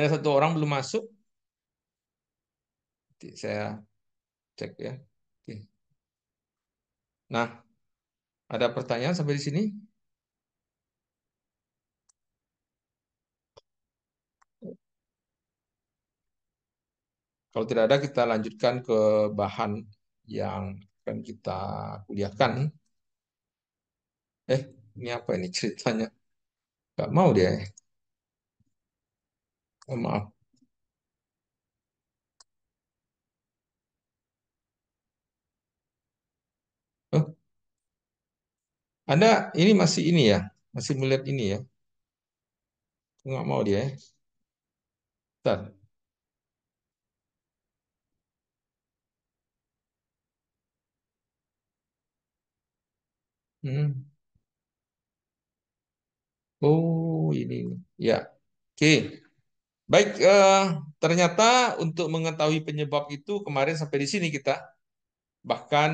Ada satu orang belum masuk. Nanti saya cek ya. Oke. Nah, ada pertanyaan sampai di sini? Kalau tidak ada, kita lanjutkan ke bahan yang akan kita kuliahkan. Eh, ini apa ini ceritanya? Gak mau dia. Oh, maaf. Oh, Anda ini masih ini ya? Masih melihat ini ya? Nggak mau dia. Bentar. Hmm. Oh, ini. Ya, oke. Baik, ternyata untuk mengetahui penyebab itu kemarin sampai di sini kita. Bahkan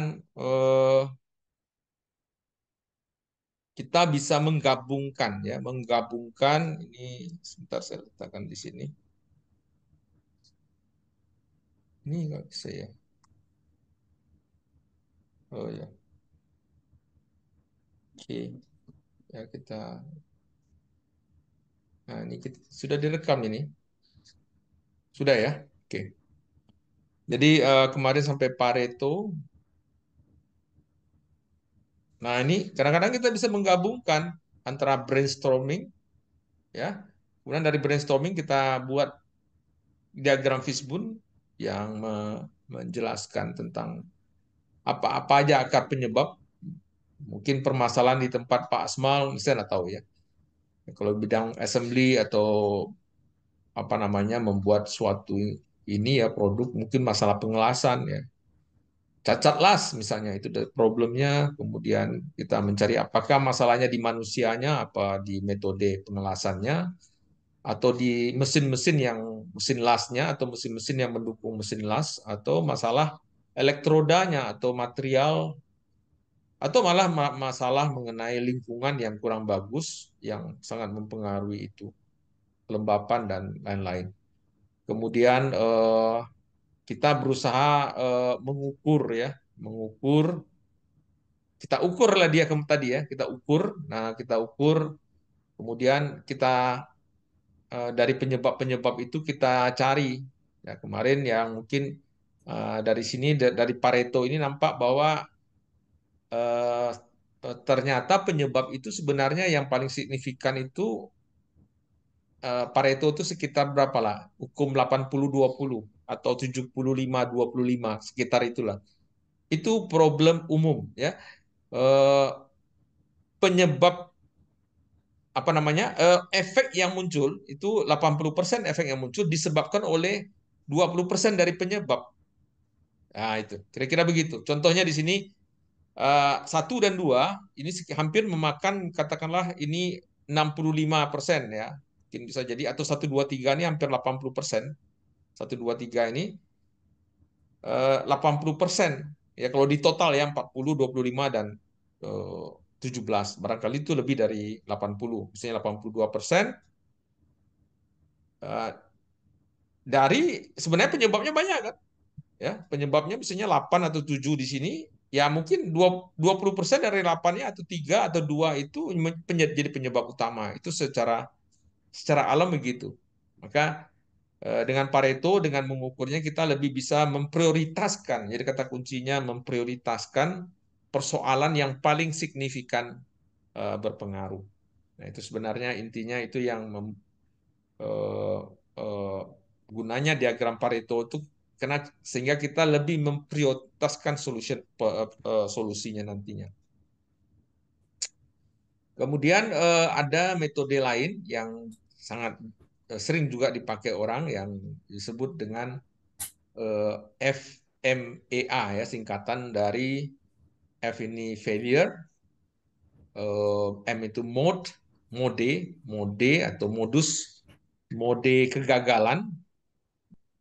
kita bisa menggabungkan ya, menggabungkan ini sebentar saya letakkan di sini. Ini nggak bisa ya. Oh ya, oke. Ya kita, nah ini sudah direkam ini, sudah ya. Oke. Jadi kemarin sampai Pareto. Nah ini kadang-kadang kita bisa menggabungkan antara brainstorming ya. Kemudian dari brainstorming kita buat diagram Fishbone yang menjelaskan tentang apa-apa aja akar penyebab. Mungkin permasalahan di tempat Pak Asmal, saya nggak tahu ya. Kalau bidang assembly atau apa namanya membuat suatu ini ya produk, mungkin masalah pengelasan ya. Cacat las misalnya itu problemnya, kemudian kita mencari apakah masalahnya di manusianya, apa di metode pengelasannya, atau di mesin-mesin yang mesin lasnya, atau mesin-mesin yang mendukung mesin las, atau masalah elektrodanya atau material, atau malah masalah mengenai lingkungan yang kurang bagus yang sangat mempengaruhi itu, kelembapan dan lain-lain. Kemudian kita berusaha mengukur ya, mengukur, kita ukur lah dia tadi ya, kita ukur. Nah, kita ukur, kemudian kita dari penyebab-penyebab itu kita cari. Ya, kemarin yang mungkin dari sini dari Pareto ini nampak bahwa eh, ternyata penyebab itu sebenarnya yang paling signifikan itu Pareto itu sekitar berapa lah? Hukum 80-20 atau 75-25 sekitar itulah. Itu problem umum ya. Eh, Penyebab apa namanya? Efek yang muncul itu 80% efek yang muncul disebabkan oleh 20% dari penyebab. Nah, itu kira-kira begitu. Contohnya di sini satu dan dua ini hampir memakan katakanlah ini 65% ya. Mungkin bisa jadi atau satu dua tiga ini hampir 80%. Satu dua tiga ini 80%. Ya kalau di total ya 40, 25 dan 17. Barangkali itu lebih dari 80. Misalnya 82%. eh, Dari sebenarnya penyebabnya banyak kan? Ya, penyebabnya misalnya 8 atau 7 di sini, ya mungkin 20% dari 8-nya atau 3 atau 2 itu jadi penyebab utama. Itu secara alam begitu. Maka dengan Pareto, dengan mengukurnya kita lebih bisa memprioritaskan. Jadi kata kuncinya memprioritaskan persoalan yang paling signifikan berpengaruh. Nah, itu sebenarnya intinya itu yang eh, eh, gunanya diagram Pareto itu karena sehingga kita lebih memprioritaskan solusinya nantinya. Kemudian ada metode lain yang sangat sering juga dipakai orang yang disebut dengan FMEA ya, singkatan dari F ini failure, M itu mode atau modus, mode kegagalan,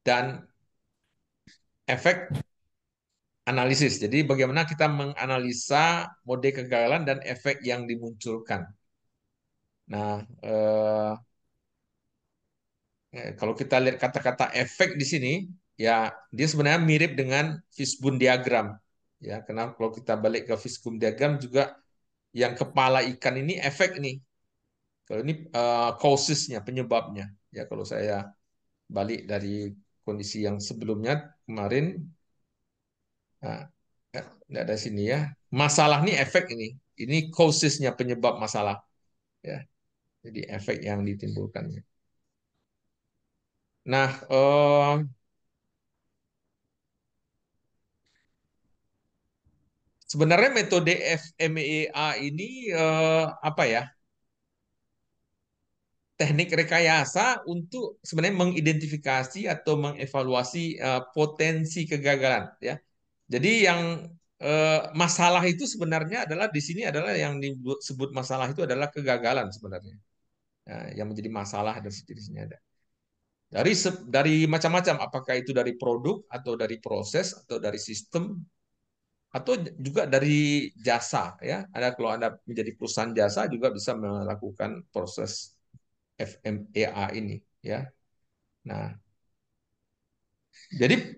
dan efek analisis. Jadi bagaimana kita menganalisa mode kegagalan dan efek yang dimunculkan. Nah, Kalau kita lihat kata-kata efek di sini, ya dia sebenarnya mirip dengan fishbone diagram. Ya, karena kalau kita balik ke fishbone diagram juga yang kepala ikan ini efek nih. Kalau ini causesnya, penyebabnya. Ya, kalau saya balik dari kondisi yang sebelumnya kemarin, nah, nggak ada sini ya. Masalah nih efek ini. Ini causesnya, penyebab masalah. Ya, jadi efek yang ditimbulkannya. Nah, sebenarnya metode FMEA ini apa ya? Teknik rekayasa untuk sebenarnya mengidentifikasi atau mengevaluasi potensi kegagalan ya. Jadi yang masalah itu sebenarnya adalah di sini adalah yang disebut masalah itu adalah kegagalan sebenarnya. Ya, yang menjadi masalah dan sejenisnya ada. Dari macam-macam, apakah itu dari produk atau dari proses atau dari sistem atau juga dari jasa ya. Ada kalau Anda menjadi perusahaan jasa juga bisa melakukan proses FMEA ini ya. Nah, jadi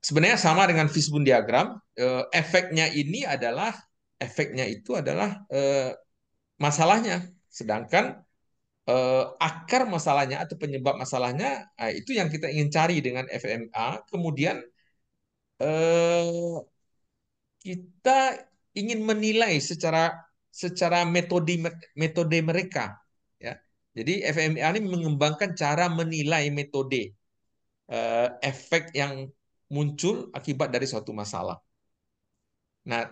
sebenarnya sama dengan fishbone diagram, efeknya itu adalah masalahnya. Sedangkan akar masalahnya atau penyebab masalahnya itu yang kita ingin cari dengan FMA. Kemudian eh, kita ingin menilai secara secara metode mereka ya. Jadi FMEA ini mengembangkan cara menilai metode efek yang muncul akibat dari suatu masalah. Nah,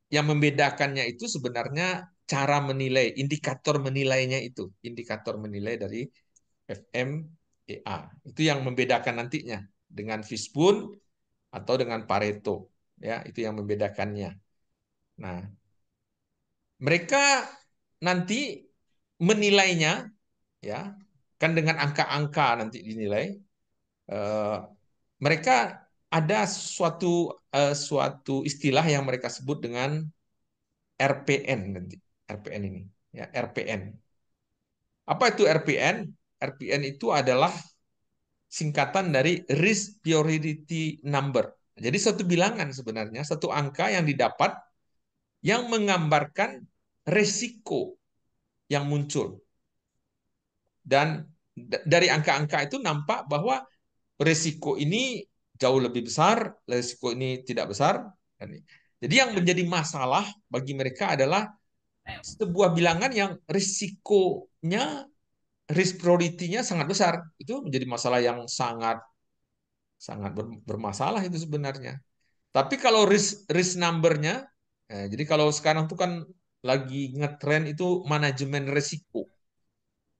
yang membedakannya itu sebenarnya cara menilai, indikator menilainya itu, indikator menilai dari FMEA. Itu yang membedakan nantinya dengan Fishbone atau dengan Pareto. Ya, itu yang membedakannya. Nah, mereka nanti menilainya ya, kan dengan angka-angka nanti dinilai. Eh, Mereka ada suatu istilah yang mereka sebut dengan RPN nanti. RPN ini, ya, RPN. Apa itu RPN? RPN itu adalah singkatan dari Risk Priority Number. Jadi satu bilangan sebenarnya, satu angka yang didapat yang menggambarkan resiko yang muncul. Dan dari angka-angka itu nampak bahwa resiko ini jauh lebih besar, resiko ini tidak besar. Jadi yang menjadi masalah bagi mereka adalah sebuah bilangan yang risikonya, risk priority-nya sangat besar. Itu menjadi masalah yang sangat sangat bermasalah itu sebenarnya. Tapi kalau risk number-nya, jadi kalau sekarang tuh kan lagi ngetren itu manajemen risiko.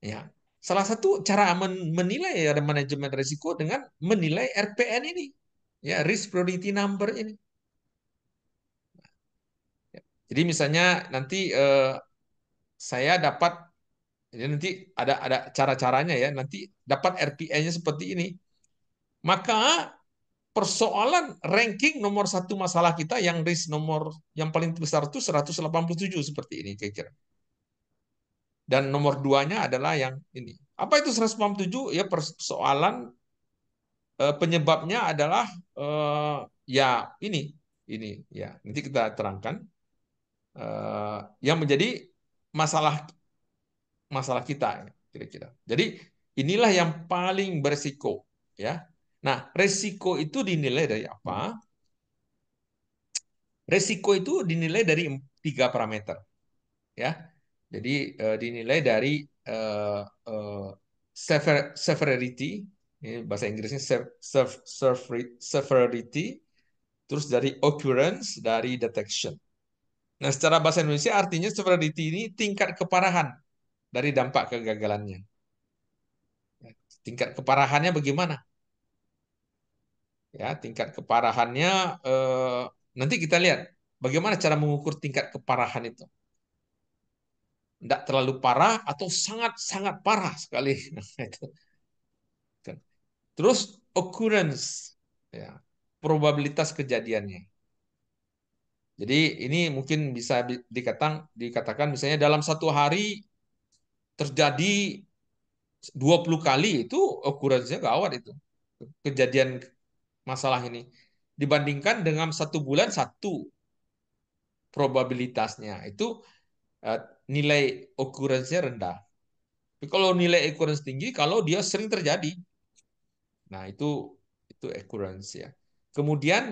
Ya, salah satu cara menilai ada manajemen risiko dengan menilai RPN ini, ya risk priority number ini. Jadi misalnya nanti saya dapat, jadi nanti ada cara-caranya ya, nanti dapat RPN-nya seperti ini. Maka persoalan ranking nomor satu masalah kita yang risk nomor yang paling besar itu 187 seperti ini kira-kira. Dan nomor duanya adalah yang ini. Apa itu 187? Ya persoalan penyebabnya adalah ya ini ya nanti kita terangkan yang menjadi masalah masalah kita kira-kira. Jadi inilah yang paling beresiko ya. Nah, resiko itu dinilai dari apa? Resiko itu dinilai dari tiga parameter ya. Jadi dinilai dari eh, eh, severity, ini bahasa Inggrisnya severity, terus dari occurrence, dari detection. Nah, secara bahasa Indonesia artinya severity ini tingkat keparahan dari dampak kegagalannya. Tingkat keparahannya bagaimana? Ya, tingkat keparahannya nanti kita lihat bagaimana cara mengukur tingkat keparahan itu. Tidak terlalu parah atau sangat-sangat parah sekali. Nah, itu. Terus occurrence, ya, probabilitas kejadiannya. Jadi ini mungkin bisa dikatakan misalnya dalam satu hari terjadi 20 kali itu occurrence-nya gawat itu. Kejadian masalah ini. Dibandingkan dengan 1 bulan satu probabilitasnya. Itu eh, nilai occurrence-nya rendah. Tapi kalau nilai occurrence tinggi, kalau dia sering terjadi. Nah, itu occurrence ya. Kemudian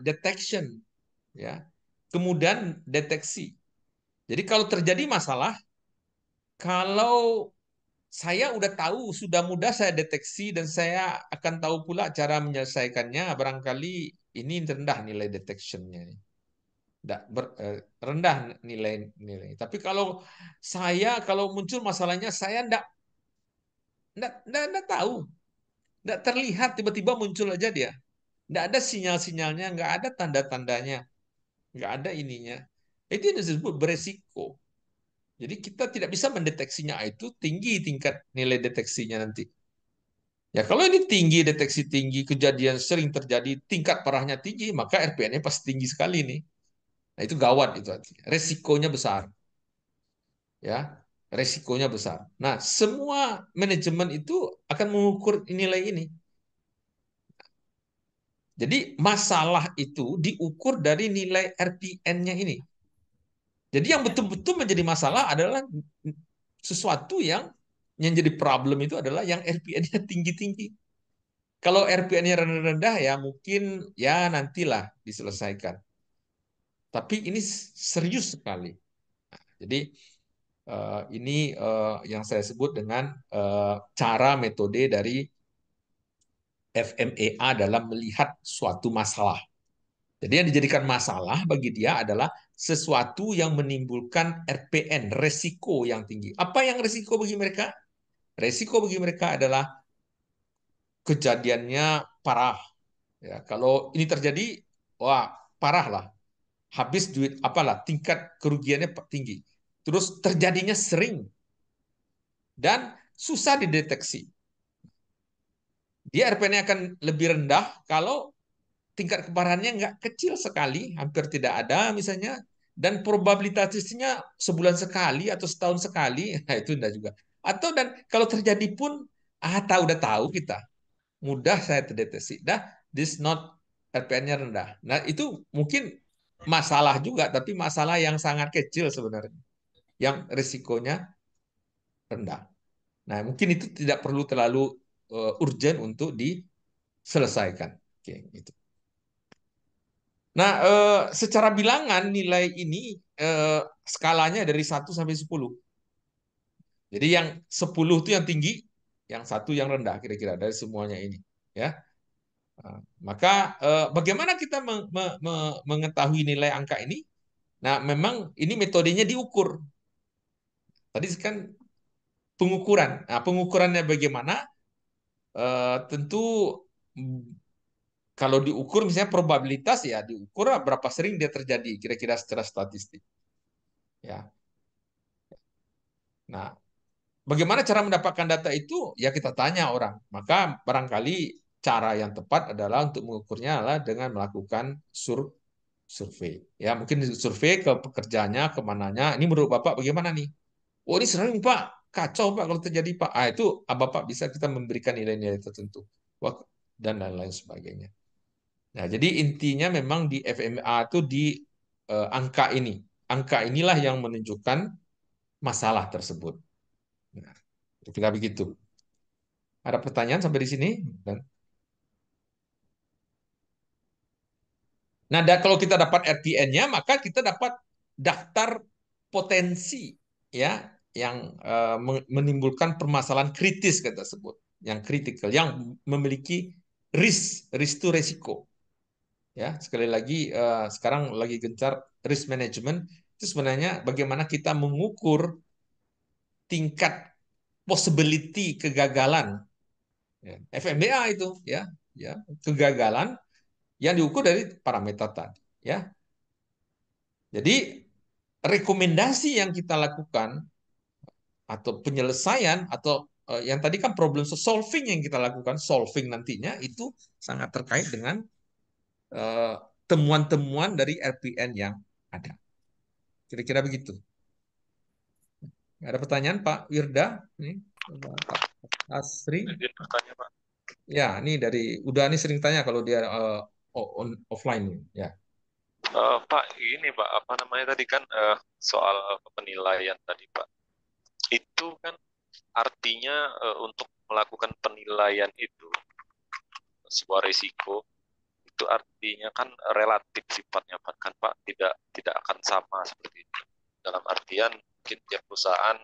detection ya. Kemudian deteksi. Jadi kalau terjadi masalah, kalau saya udah tahu, sudah mudah saya deteksi dan saya akan tahu pula cara menyelesaikannya, barangkali ini rendah nilai detection-nya. Rendah nilai-nilai. Tapi kalau muncul masalahnya, saya enggak tahu. Enggak terlihat, tiba-tiba muncul aja dia. Enggak ada sinyal-sinyalnya, enggak ada tanda-tandanya, enggak ada ininya. Itu yang disebut beresiko. Jadi kita tidak bisa mendeteksinya, itu tinggi tingkat nilai deteksinya nanti. Ya kalau ini tinggi, deteksi tinggi, kejadian sering terjadi, tingkat parahnya tinggi, maka RPN-nya pasti tinggi sekali nih. Nah itu gawat itu artinya. Resikonya besar. Ya, resikonya besar. Nah, semua manajemen itu akan mengukur nilai ini. Jadi masalah itu diukur dari nilai RPN-nya ini. Jadi yang betul-betul menjadi masalah adalah sesuatu yang jadi problem itu adalah yang RPN-nya tinggi-tinggi. Kalau RPN-nya rendah-rendah ya mungkin ya nantilah diselesaikan. Tapi ini serius sekali. Jadi ini yang saya sebut dengan cara metode dari FMEA dalam melihat suatu masalah. Jadi yang dijadikan masalah bagi dia adalah sesuatu yang menimbulkan RPN, resiko yang tinggi. Apa yang resiko bagi mereka? Resiko bagi mereka adalah kejadiannya parah. Ya, kalau ini terjadi, wah parah lah. Habis duit, apalah, tingkat kerugiannya tinggi. Terus terjadinya sering dan susah dideteksi. Dia RPN-nya akan lebih rendah kalau tingkat keparahannya nggak kecil sekali, hampir tidak ada misalnya, dan probabilitasnya sebulan sekali atau setahun sekali, nah itu enggak juga. Atau dan kalau terjadi pun, udah tahu kita, mudah saya terdeteksi. Dah, this not RPN-nya rendah. Nah itu mungkin masalah juga, tapi masalah yang sangat kecil sebenarnya, yang risikonya rendah. Nah mungkin itu tidak perlu terlalu urgent untuk diselesaikan. Oke, itu. Nah, secara bilangan nilai ini skalanya dari 1 sampai 10. Jadi yang 10 itu yang tinggi, yang 1 yang rendah kira-kira dari semuanya ini, ya. Nah, maka bagaimana kita mengetahui nilai angka ini? Nah, memang ini metodenya diukur. Tadi kan pengukuran. Nah, pengukurannya bagaimana? Tentu kalau diukur misalnya probabilitas ya diukur berapa sering dia terjadi kira-kira secara statistik. Ya. Nah, bagaimana cara mendapatkan data itu? Ya kita tanya orang. Maka barangkali cara yang tepat adalah untuk mengukurnya adalah dengan melakukan survei. Ya mungkin survei ke pekerjanya, kemananya. Ini menurut Bapak bagaimana nih? Oh ini sering Pak, kacau Pak kalau terjadi Pak. Itu Bapak bisa kita memberikan nilai-nilai tertentu. Dan lain-lain sebagainya. Nah jadi intinya memang di FMA itu di angka ini. Angka inilah yang menunjukkan masalah tersebut. Nah, kira begitu. Ada pertanyaan sampai di sini? Nah, kalau kita dapat RPN-nya, maka kita dapat daftar potensi ya yang menimbulkan permasalahan kritis kita sebut, yang kritikal, yang memiliki risk to resiko. Ya, sekali lagi sekarang lagi gencar risk management itu sebenarnya bagaimana kita mengukur tingkat possibility kegagalan. Ya, FMBA itu ya kegagalan yang diukur dari parameter tadi ya. Jadi rekomendasi yang kita lakukan atau penyelesaian atau yang tadi kan problem solving yang kita lakukan, solving nantinya itu sangat terkait dengan eh, temuan-temuan dari RPN yang ada. Kira-kira begitu. Ada pertanyaan Pak Wirda? Nih, Pak Asri. Izin bertanya, Pak. Ya, ini dari udah nih sering tanya kalau dia offline nih. Ya. Pak, ini Pak, apa namanya tadi kan soal penilaian tadi Pak. Itu kan artinya untuk melakukan penilaian itu sebuah risiko itu artinya kan relatif sifatnya Pak, kan Pak tidak tidak akan sama seperti itu. Dalam artian mungkin tiap perusahaan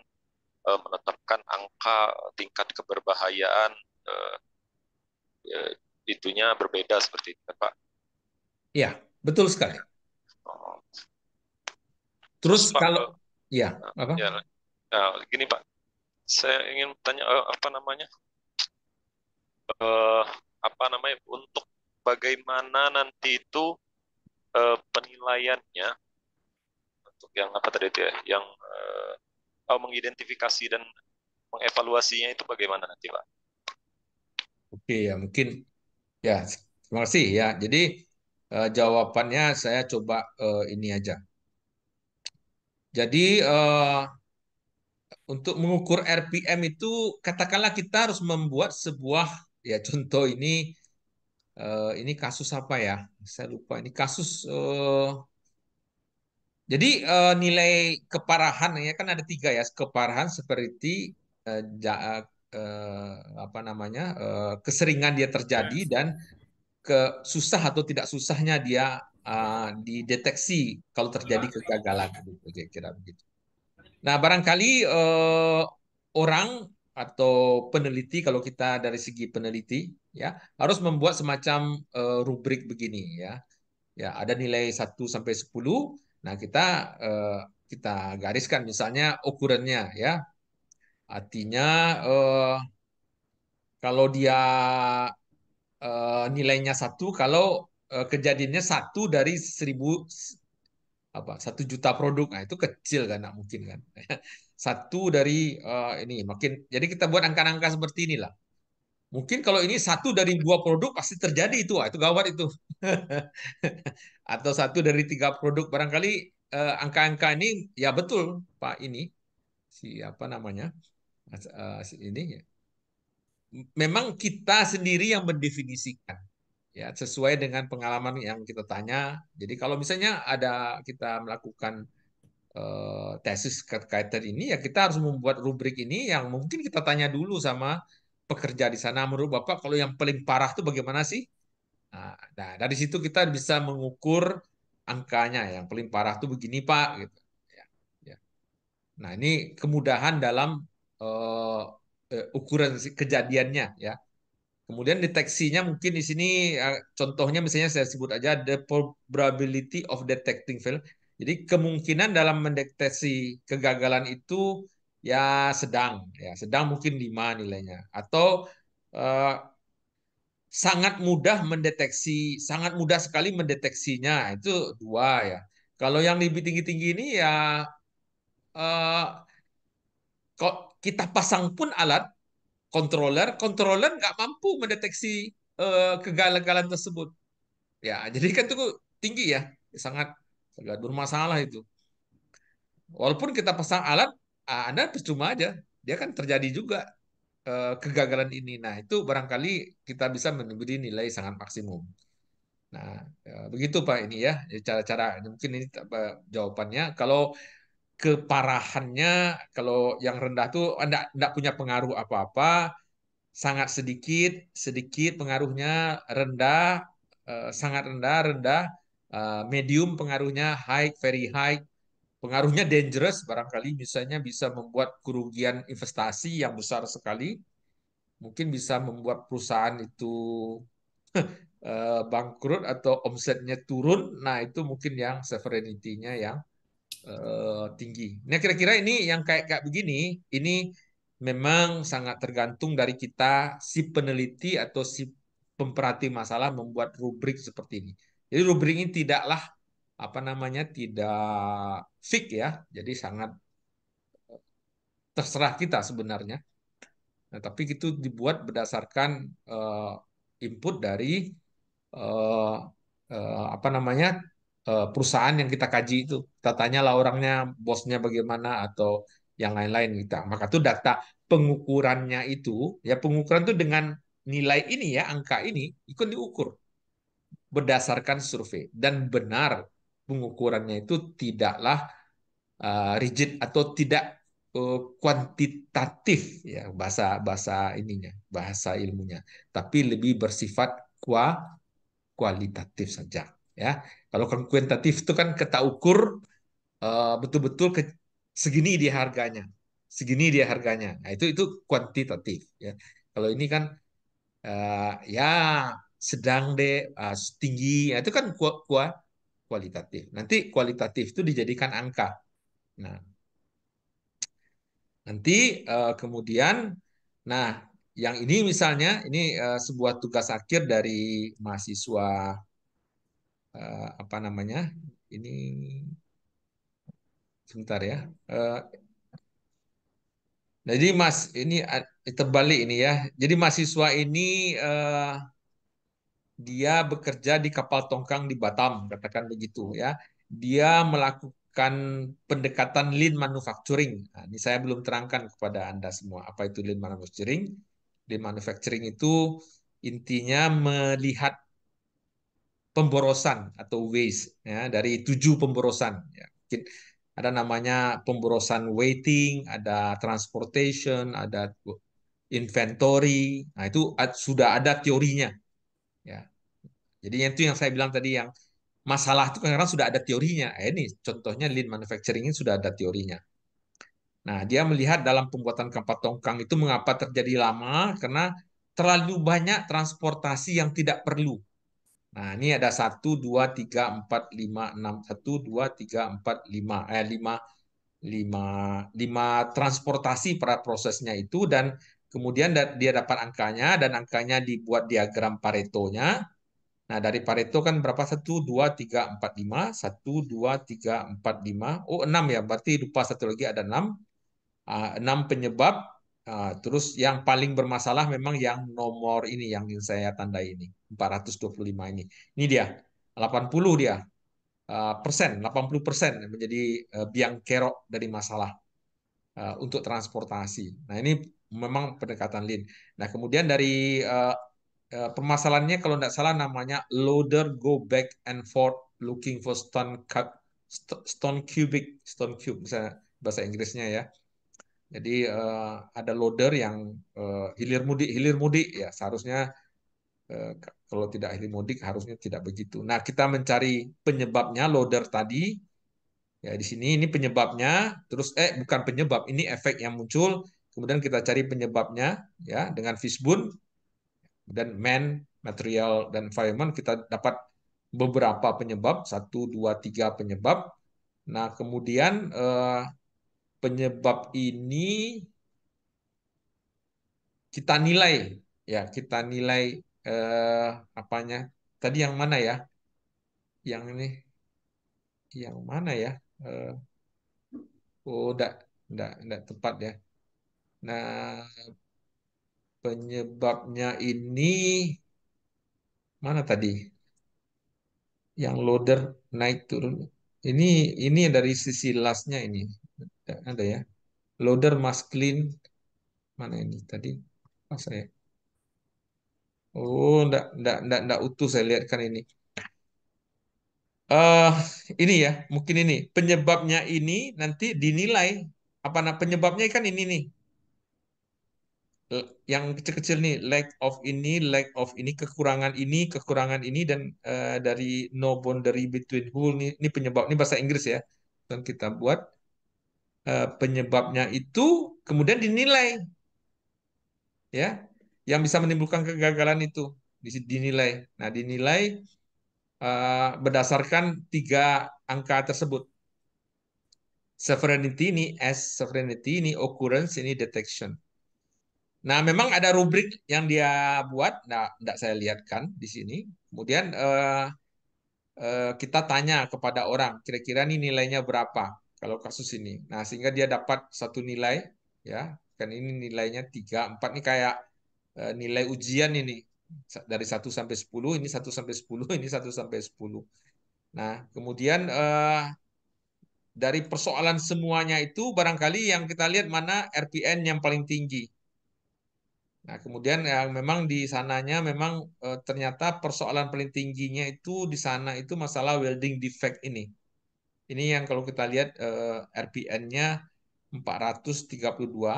menetapkan angka tingkat keberbahayaan eh, eh, itunya berbeda seperti itu kan Pak. Ya, betul sekali. Oh. Terus Terus Pak, kalau ya, apa? ya, nah, gini Pak, saya ingin tanya apa namanya eh, apa namanya untuk bagaimana nanti itu penilaiannya untuk yang apa tadi itu ya, yang mengidentifikasi dan mengevaluasinya itu bagaimana nanti Pak? Oke ya, mungkin ya. Terima kasih ya. Jadi jawabannya saya coba ini aja. Jadi untuk mengukur RPM itu katakanlah kita harus membuat sebuah ya contoh ini kasus apa ya? Saya lupa ini kasus jadi nilai keparahan ya kan ada tiga ya keparahan seperti apa namanya keseringan dia terjadi dan ke susah atau tidak susahnya dia dideteksi kalau terjadi kegagalan gitu kira-kira begitu. Nah, barangkali orang atau peneliti kalau kita dari segi peneliti ya harus membuat semacam rubrik begini ya. Ya, ada nilai 1 sampai 10. Nah, eh, kita gariskan misalnya ukurannya ya. Artinya kalau dia nilainya 1, kalau kejadiannya 1 dari 1.000 1 juta produk, nah itu kecil kan, nggak mungkin kan. Satu dari ini makin, jadi kita buat angka-angka seperti inilah. Mungkin kalau ini 1 dari 2 produk pasti terjadi itu, itu gawat itu. Atau 1 dari 3 produk, barangkali angka-angka ini ya betul Pak ini si apa namanya si ini ya. Memang kita sendiri yang mendefinisikan ya sesuai dengan pengalaman yang kita tanya. Jadi kalau misalnya ada kita melakukan tesis terkait ini ya kita harus membuat rubrik ini yang mungkin kita tanya dulu sama pekerja di sana. Menurut Bapak kalau yang paling parah itu bagaimana sih? Nah, dari situ kita bisa mengukur angkanya yang paling parah tuh begini Pak gitu. Ya, ya. Nah, ini kemudahan dalam eh, ukuran kejadiannya ya. Kemudian deteksinya mungkin di sini contohnya misalnya saya sebut aja the probability of detecting fail. Jadi kemungkinan dalam mendeteksi kegagalan itu ya sedang mungkin 5 nilainya atau eh, sangat mudah sekali mendeteksinya itu 2 ya. Kalau yang lebih tinggi-tinggi ini ya eh, kok kita pasang pun alat controller nggak mampu mendeteksi kegagalan tersebut. Ya, jadi kan itu tinggi ya, sangat sangat bermasalah itu. Walaupun kita pasang alat, Anda percuma aja. Dia kan terjadi juga kegagalan ini. Nah, itu barangkali kita bisa memberi nilai sangat maksimum. Nah, begitu Pak ini ya, cara-cara mungkin ini jawabannya. Kalau keparahannya, kalau yang rendah tuh Anda punya pengaruh apa-apa, sangat sedikit, sedikit pengaruhnya rendah, sangat rendah, rendah, medium pengaruhnya, high, very high, pengaruhnya dangerous, barangkali misalnya bisa membuat kerugian investasi yang besar sekali, mungkin bisa membuat perusahaan itu bangkrut atau omsetnya turun, nah itu mungkin yang severity-nya yang tinggi. Nah, kira-kira ini yang kayak kayak begini, ini memang sangat tergantung dari kita si peneliti atau si pemperhati masalah membuat rubrik seperti ini. Jadi rubrik ini tidaklah apa namanya tidak fix ya. Jadi sangat terserah kita sebenarnya. Nah, tapi itu dibuat berdasarkan input dari eh, apa namanya perusahaan yang kita kaji itu. Kita tanyalah orangnya, bosnya bagaimana atau yang lain-lain kita. Maka itu data pengukurannya itu, ya pengukuran itu dengan nilai ini ya, angka ini ikut diukur berdasarkan survei. Dan benar pengukurannya itu tidaklah rigid atau tidak kuantitatif ya bahasa bahasa ininya, bahasa ilmunya, tapi lebih bersifat kualitatif saja ya. Kalau kan kuantitatif itu kan kita ukur betul-betul segini dia harganya, segini dia harganya. Nah, itu kuantitatif ya. Kalau ini kan ya sedang deh, tinggi. Nah, itu kan kualitatif. Nanti kualitatif itu dijadikan angka. Nah, nanti kemudian, nah yang ini misalnya ini sebuah tugas akhir dari mahasiswa apa namanya? Ini sebentar ya. Jadi Mas, ini terbalik ini ya. Jadi mahasiswa ini dia bekerja di kapal tongkang di Batam, katakan begitu ya. Dia melakukan pendekatan lean manufacturing. Nah, ini saya belum terangkan kepada Anda semua apa itu lean manufacturing. Lean manufacturing itu intinya melihat pemborosan atau waste ya dari 7 pemborosan ya. Mungkin ada namanya pemborosan waiting, ada transportation, ada inventory. Nah, itu sudah ada teorinya ya. Jadi itu yang saya bilang tadi yang masalah itu kan sudah ada teorinya. Ini contohnya lean manufacturing ini sudah ada teorinya. Nah, dia melihat dalam pembuatan kapal tongkang itu mengapa terjadi lama karena terlalu banyak transportasi yang tidak perlu. Nah, ini ada 1, 2, 3, 4, 5, 6, 1, 2, 3, 4, 5, 5, 5 transportasi pada prosesnya itu dan kemudian dia dapat angkanya dan angkanya dibuat diagram Pareto-nya. Nah, dari Pareto kan berapa? 1, 2, 3, 4, 5. 1, 2, 3, 4, 5. Oh, 6 ya. Berarti lupa satu lagi ada 6. 6 penyebab. Terus yang paling bermasalah memang yang nomor ini yang saya tandai ini. 425 ini. Ini dia. 80 dia. Persen. 80% menjadi biang kerok dari masalah untuk transportasi. Nah, ini memang pendekatan lean. Nah, kemudian dari permasalahannya kalau tidak salah namanya loader go back and forth looking for stone cube misalnya bahasa Inggrisnya ya. Jadi ada loader yang hilir mudik ya seharusnya kalau tidak hilir mudik harusnya tidak begitu. Nah, kita mencari penyebabnya loader tadi ya di sini ini penyebabnya terus bukan penyebab ini efek yang muncul kemudian kita cari penyebabnya ya dengan Fishbone dan man, material, dan environment kita dapat beberapa penyebab, 1, 2, 3 penyebab. Nah, kemudian penyebab ini kita nilai, ya kita nilai apanya? Tadi yang mana ya? Yang ini, yang mana ya? Eh, oh, enggak tepat ya. Nah, penyebabnya ini mana tadi? Yang loader naik turun. Ini ini dari sisi lasnya ini. Ada ya. Loader must clean. Mana ini tadi? Pas saya. Oh, enggak utuh saya lihatkan ini. eh ini ya, mungkin ini penyebabnya ini nanti dinilai apa nah penyebabnya kan ini nih. Yang kecil-kecil nih, kekurangan ini dan dari no boundary between whole ini penyebab ini bahasa Inggris ya. Dan kita buat penyebabnya itu kemudian dinilai ya yang bisa menimbulkan kegagalan itu dinilai. Nah, dinilai berdasarkan 3 angka tersebut. Severity ini severity ini occurrence ini detection. Nah, memang ada rubrik yang dia buat. Nah, tidak saya lihatkan di sini. Kemudian kita tanya kepada orang, kira-kira ini nilainya berapa kalau kasus ini. Nah, sehingga dia dapat satu nilai, ya, kan ini nilainya 3, 4 ini kayak nilai ujian ini dari 1 sampai 10, ini 1 sampai 10, ini 1 sampai 10. Nah, kemudian dari persoalan semuanya itu barangkali yang kita lihat mana RPN yang paling tinggi. Nah, kemudian yang memang di sananya memang ternyata persoalan paling tingginya itu di sana itu masalah welding defect ini. Ini yang kalau kita lihat RPN-nya 432.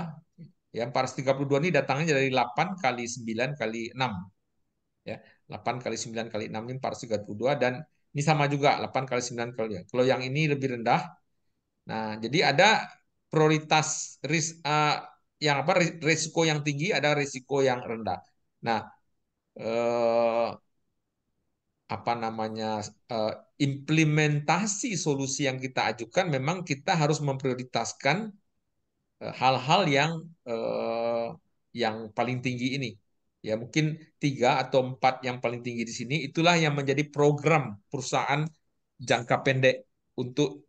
Ya, 432 ini datangnya dari 8 kali 9 kali 6. Ya, 8 kali 9 kali 6 ini 432 dan ini sama juga 8 kali 9 kali. Kalau yang ini lebih rendah. Nah, jadi ada prioritas yang apa risiko yang tinggi, ada risiko yang rendah. Nah, eh, apa namanya eh, implementasi solusi yang kita ajukan memang kita harus memprioritaskan hal-hal yang paling tinggi ini. Ya, mungkin 3 atau 4 yang paling tinggi di sini itulah yang menjadi program perusahaan jangka pendek untuk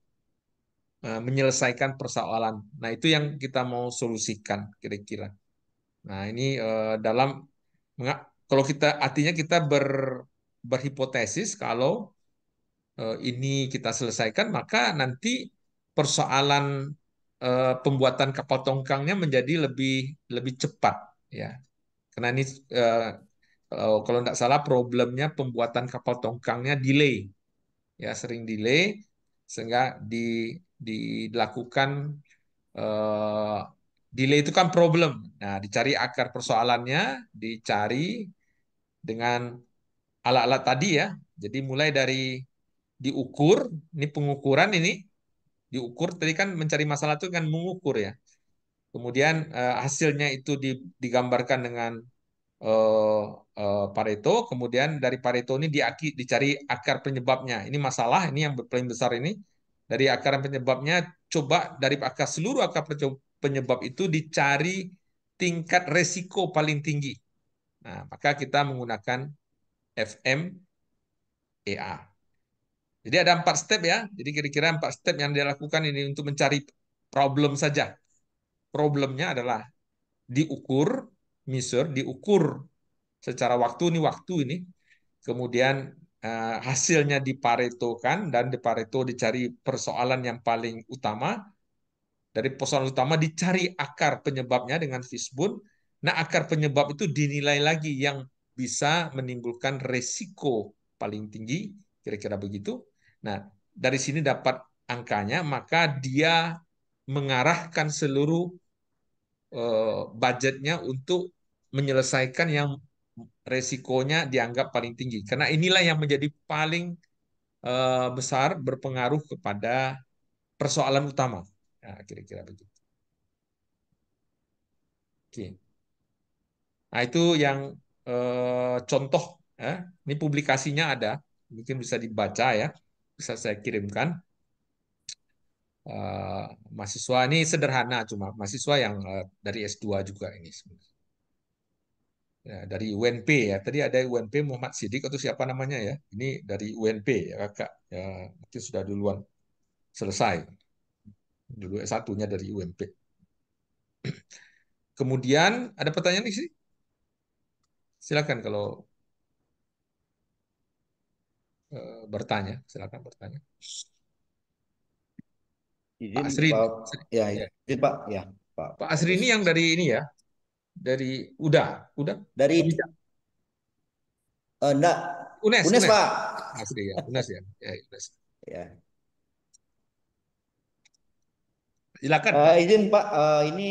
menyelesaikan persoalan. Nah, itu yang kita mau solusikan kira-kira. Nah, ini kalau kita artinya kita berhipotesis kalau ini kita selesaikan, maka nanti persoalan pembuatan kapal tongkangnya menjadi lebih lebih cepat, ya. Karena ini eh, kalau tidak salah problemnya pembuatan kapal tongkangnya delay, ya sering delay sehingga dilakukan eh, delay itu kan problem. Nah, dicari akar persoalannya, dicari dengan alat-alat tadi ya. Jadi mulai dari diukur, ini pengukuran ini diukur tadi kan mencari masalah itu kan mengukur ya. Kemudian hasilnya itu digambarkan dengan eh, Pareto, kemudian dari Pareto ini dicari akar penyebabnya. Ini masalah, ini yang paling besar ini. Dari akar penyebabnya, coba dari seluruh akar penyebab itu dicari tingkat resiko paling tinggi. Nah, maka kita menggunakan FMEA. Jadi ada 4 step ya. Jadi kira-kira 4 step yang dia lakukan ini untuk mencari problem saja. Problemnya adalah diukur, diukur secara waktu ini. Kemudian hasilnya diparetokan dan di Pareto dicari persoalan yang paling utama. Dari persoalan utama dicari akar penyebabnya dengan fishbone. Nah, akar penyebab itu dinilai lagi yang bisa menimbulkan resiko paling tinggi, kira-kira begitu. Nah, dari sini dapat angkanya, maka dia mengarahkan seluruh budgetnya untuk menyelesaikan yang resikonya dianggap paling tinggi. Karena inilah yang menjadi paling besar berpengaruh kepada persoalan utama. Nah, kira-kira begitu. Oke. Nah, itu yang contoh. Ya. Ini publikasinya ada. Mungkin bisa dibaca ya. Bisa saya kirimkan. Eh, Mahasiswa ini sederhana, cuma mahasiswa yang dari S2 juga ini sebenarnya. Ya, dari UNP ya. Tadi ada UNP Muhammad Sidik atau siapa namanya ya. Ini dari UNP ya kakak. Ya, mungkin sudah duluan selesai. Dulu S1-nya dari UNP. Kemudian ada pertanyaan di sini? Silakan kalau bertanya, silakan bertanya. Pak Izin Asri, Pak, ya ya. izin Pak, ya Pak Pak Asri Agus. ini yang dari ini ya, dari udah, Dari oh, tidak. enggak, UNES, UNES UNES, Pak. Asri ya, UNES ya, ya UNES. Ya. Silakan Pak. Izin Pak, ini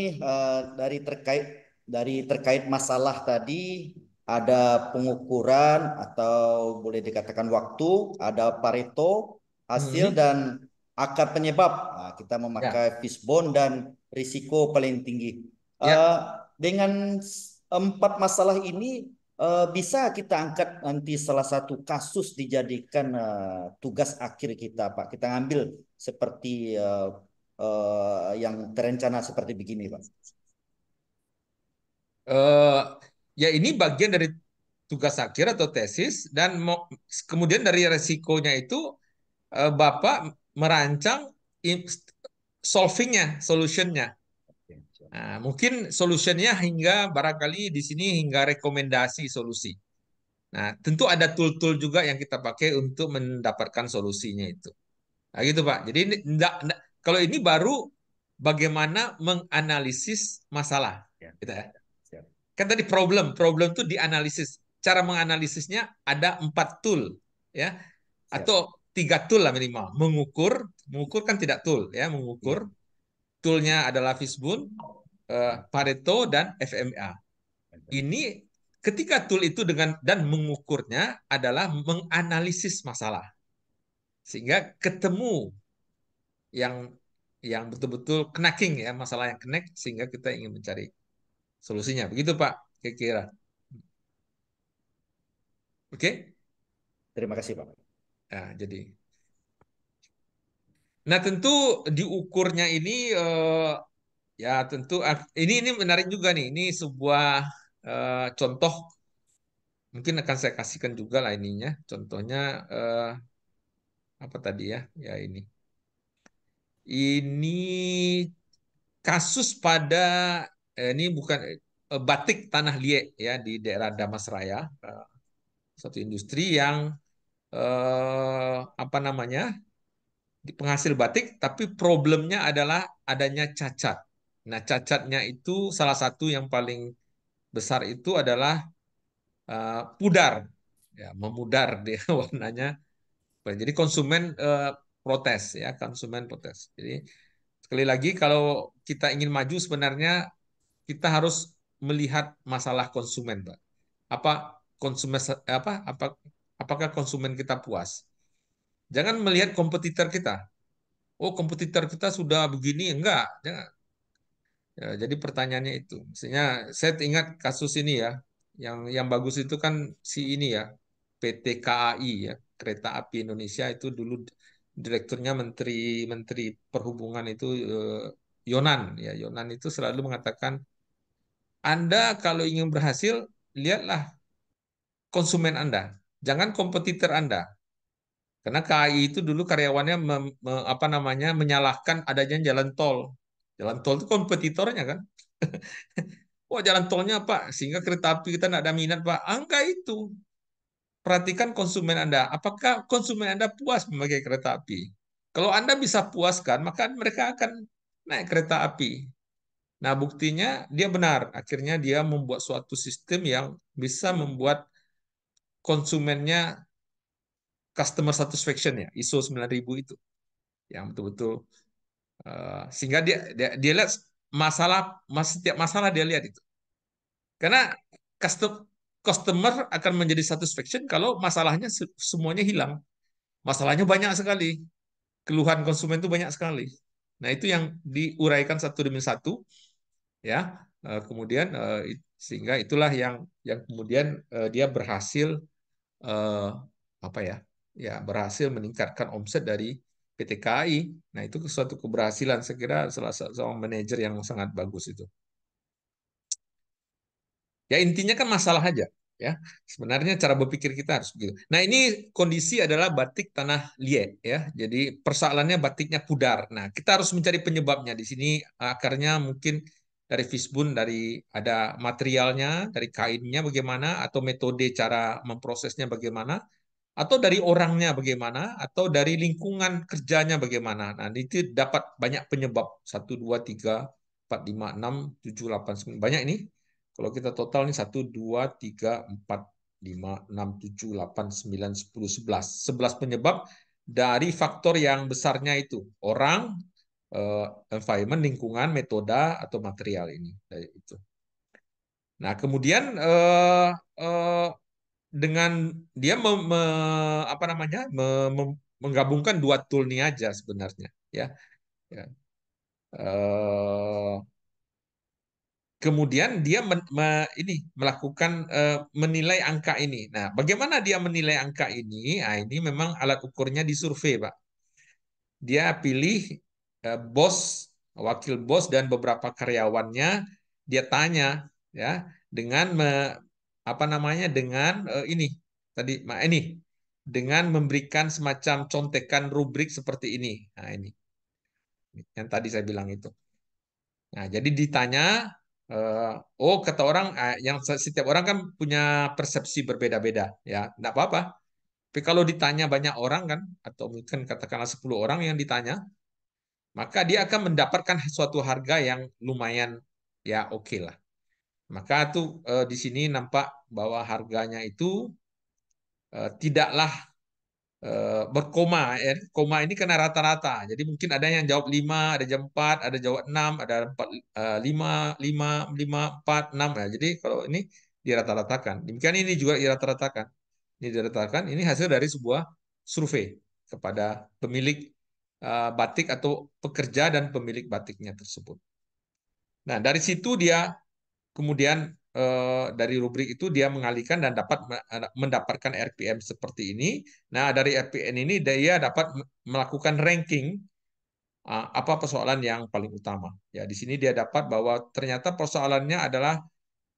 dari terkait masalah tadi ada pengukuran atau boleh dikatakan waktu, ada Pareto, hasil Hmm, dan akar penyebab. Nah, kita ya, memakai fishbone dan risiko paling tinggi. ya. Eh, dengan 4 masalah ini bisa kita angkat nanti salah satu kasus dijadikan tugas akhir kita, Pak. Kita ngambil seperti yang terencana seperti begini, Pak. Eh, Ya ini bagian dari tugas akhir atau tesis dan kemudian dari resikonya itu Bapak merancang solvingnya, solutionnya. Nah, mungkin solutionnya hingga barangkali di sini hingga rekomendasi solusi. Nah, tentu ada tool-tool juga yang kita pakai untuk mendapatkan solusinya itu. Nah, gitu Pak. Jadi Kalau ini baru bagaimana menganalisis masalah, Ya. gitu ya. Siap. Kan tadi problem itu dianalisis. Cara menganalisisnya ada 4 tool, ya, Siap. atau 3 tool lah minimal. Mengukur kan tidak tool, ya, Iya. mengukur. Toolnya adalah Fishbone, Pareto, dan FMA. Ini ketika tool itu dan mengukurnya adalah menganalisis masalah, sehingga ketemu yang betul-betul connecting, ya, masalah yang connect, sehingga kita ingin mencari solusinya. Begitu Pak, kira-kira. Oke? Terima kasih Pak. Nah, nah tentu diukurnya ini, ya tentu ini menarik juga nih. Ini sebuah contoh, mungkin akan saya kasihkan juga lah ininya. Contohnya apa tadi ya? Ya ini. Ini kasus pada ini bukan batik Tanah Liek, ya, di daerah Damasraya, satu industri yang apa namanya, di penghasil batik, tapi problemnya adalah adanya cacat. Nah, cacatnya itu salah satu yang paling besar itu adalah pudar, ya, memudar dia warnanya. Jadi konsumen protes, ya, konsumen protes. Jadi sekali lagi, kalau kita ingin maju sebenarnya kita harus melihat masalah konsumen, Pak. Apa konsumen apakah konsumen kita puas? Jangan melihat kompetitor kita. Oh, kompetitor kita sudah begini, enggak. Jangan. Ya, jadi pertanyaannya itu. Misalnya saya ingat kasus ini, ya. Yang bagus itu kan si ini, ya. PT KAI, ya. Kereta Api Indonesia itu dulu direkturnya Menteri Menteri Perhubungan itu Yonan, ya. Yonan itu selalu mengatakan, Anda kalau ingin berhasil, lihatlah konsumen Anda, jangan kompetitor Anda. Karena KAI itu dulu karyawannya apa namanya, menyalahkan adanya jalan tol. Jalan tol itu kompetitornya kan. Wah, jalan tolnya Pak, sehingga kereta api kita tidak ada minat Pak. Angka itu. Perhatikan konsumen Anda. Apakah konsumen Anda puas memakai kereta api? Kalau Anda bisa puaskan, maka mereka akan naik kereta api. Nah, buktinya dia benar. Akhirnya dia membuat suatu sistem yang bisa membuat konsumennya customer satisfaction, ya, ISO 9000 itu. Yang betul-betul sehingga dia lihat setiap masalah dia lihat itu. Karena customer akan menjadi satisfaction kalau masalahnya semuanya hilang. Masalahnya banyak sekali. Keluhan konsumen itu banyak sekali. Nah, itu yang diuraikan satu demi satu, ya. Kemudian sehingga itulah yang kemudian dia berhasil apa ya? Ya, berhasil meningkatkan omset dari PT KAI. Nah, itu suatu keberhasilan, saya kira salah seorang manajer yang sangat bagus itu. Ya, intinya kan masalah aja, ya. Sebenarnya cara berpikir kita harus begitu. Nah, ini kondisi adalah batik Tanah Liek, ya. Jadi persoalannya batiknya pudar. Nah, kita harus mencari penyebabnya. Di sini akarnya mungkin dari Fishbone, dari ada materialnya, dari kainnya bagaimana, atau metode cara memprosesnya bagaimana, atau dari orangnya bagaimana, atau dari lingkungan kerjanya bagaimana. Nah, itu dapat banyak penyebab. 1, 2, 3, 4, 5, 6, 7, 8, 9. Banyak ini. Kalau kita total ini 1, 2, 3, 4, 5, 6, 7, 8, 9, 10, 11 penyebab dari faktor yang besarnya itu. Orang, environment, lingkungan, metode, atau material ini. Itu. Nah, kemudian dengan dia apa namanya, menggabungkan dua tool ini aja sebenarnya, ya. Ya. Kemudian dia ini melakukan menilai angka ini. Nah, bagaimana dia menilai angka ini? Nah, ini memang alat ukurnya di survei, Pak. Dia pilih bos, wakil bos, dan beberapa karyawannya. Dia tanya, ya, dengan apa namanya, dengan ini tadi, ini dengan memberikan semacam contekan rubrik seperti ini. Nah, ini yang tadi saya bilang itu. Nah, jadi ditanya, oh, kata orang, yang setiap orang kan punya persepsi berbeda-beda, ya, enggak apa-apa. Tapi kalau ditanya banyak orang kan, atau mungkin katakanlah 10 orang yang ditanya, maka dia akan mendapatkan suatu harga yang lumayan ya oke lah. Maka tuh di sini nampak bahwa harganya itu tidaklah berkoma ya. Koma ini kena rata-rata. Jadi mungkin ada yang jawab 5, ada jawab 4, ada jawab 6, ada 4 5 5 5 4 6 ya. Jadi kalau ini dirata-ratakan. Demikian ini juga dirata-ratakan. Ini dirata-ratakan. Ini hasil dari sebuah survei kepada pemilik batik atau pekerja dan pemilik batiknya tersebut. Nah, dari situ dia kemudian dari rubrik itu dia mengalihkan dan dapat mendapatkan RPM seperti ini. Nah, dari RPM ini dia dapat melakukan ranking apa persoalan yang paling utama. Ya, di sini dia dapat bahwa ternyata persoalannya adalah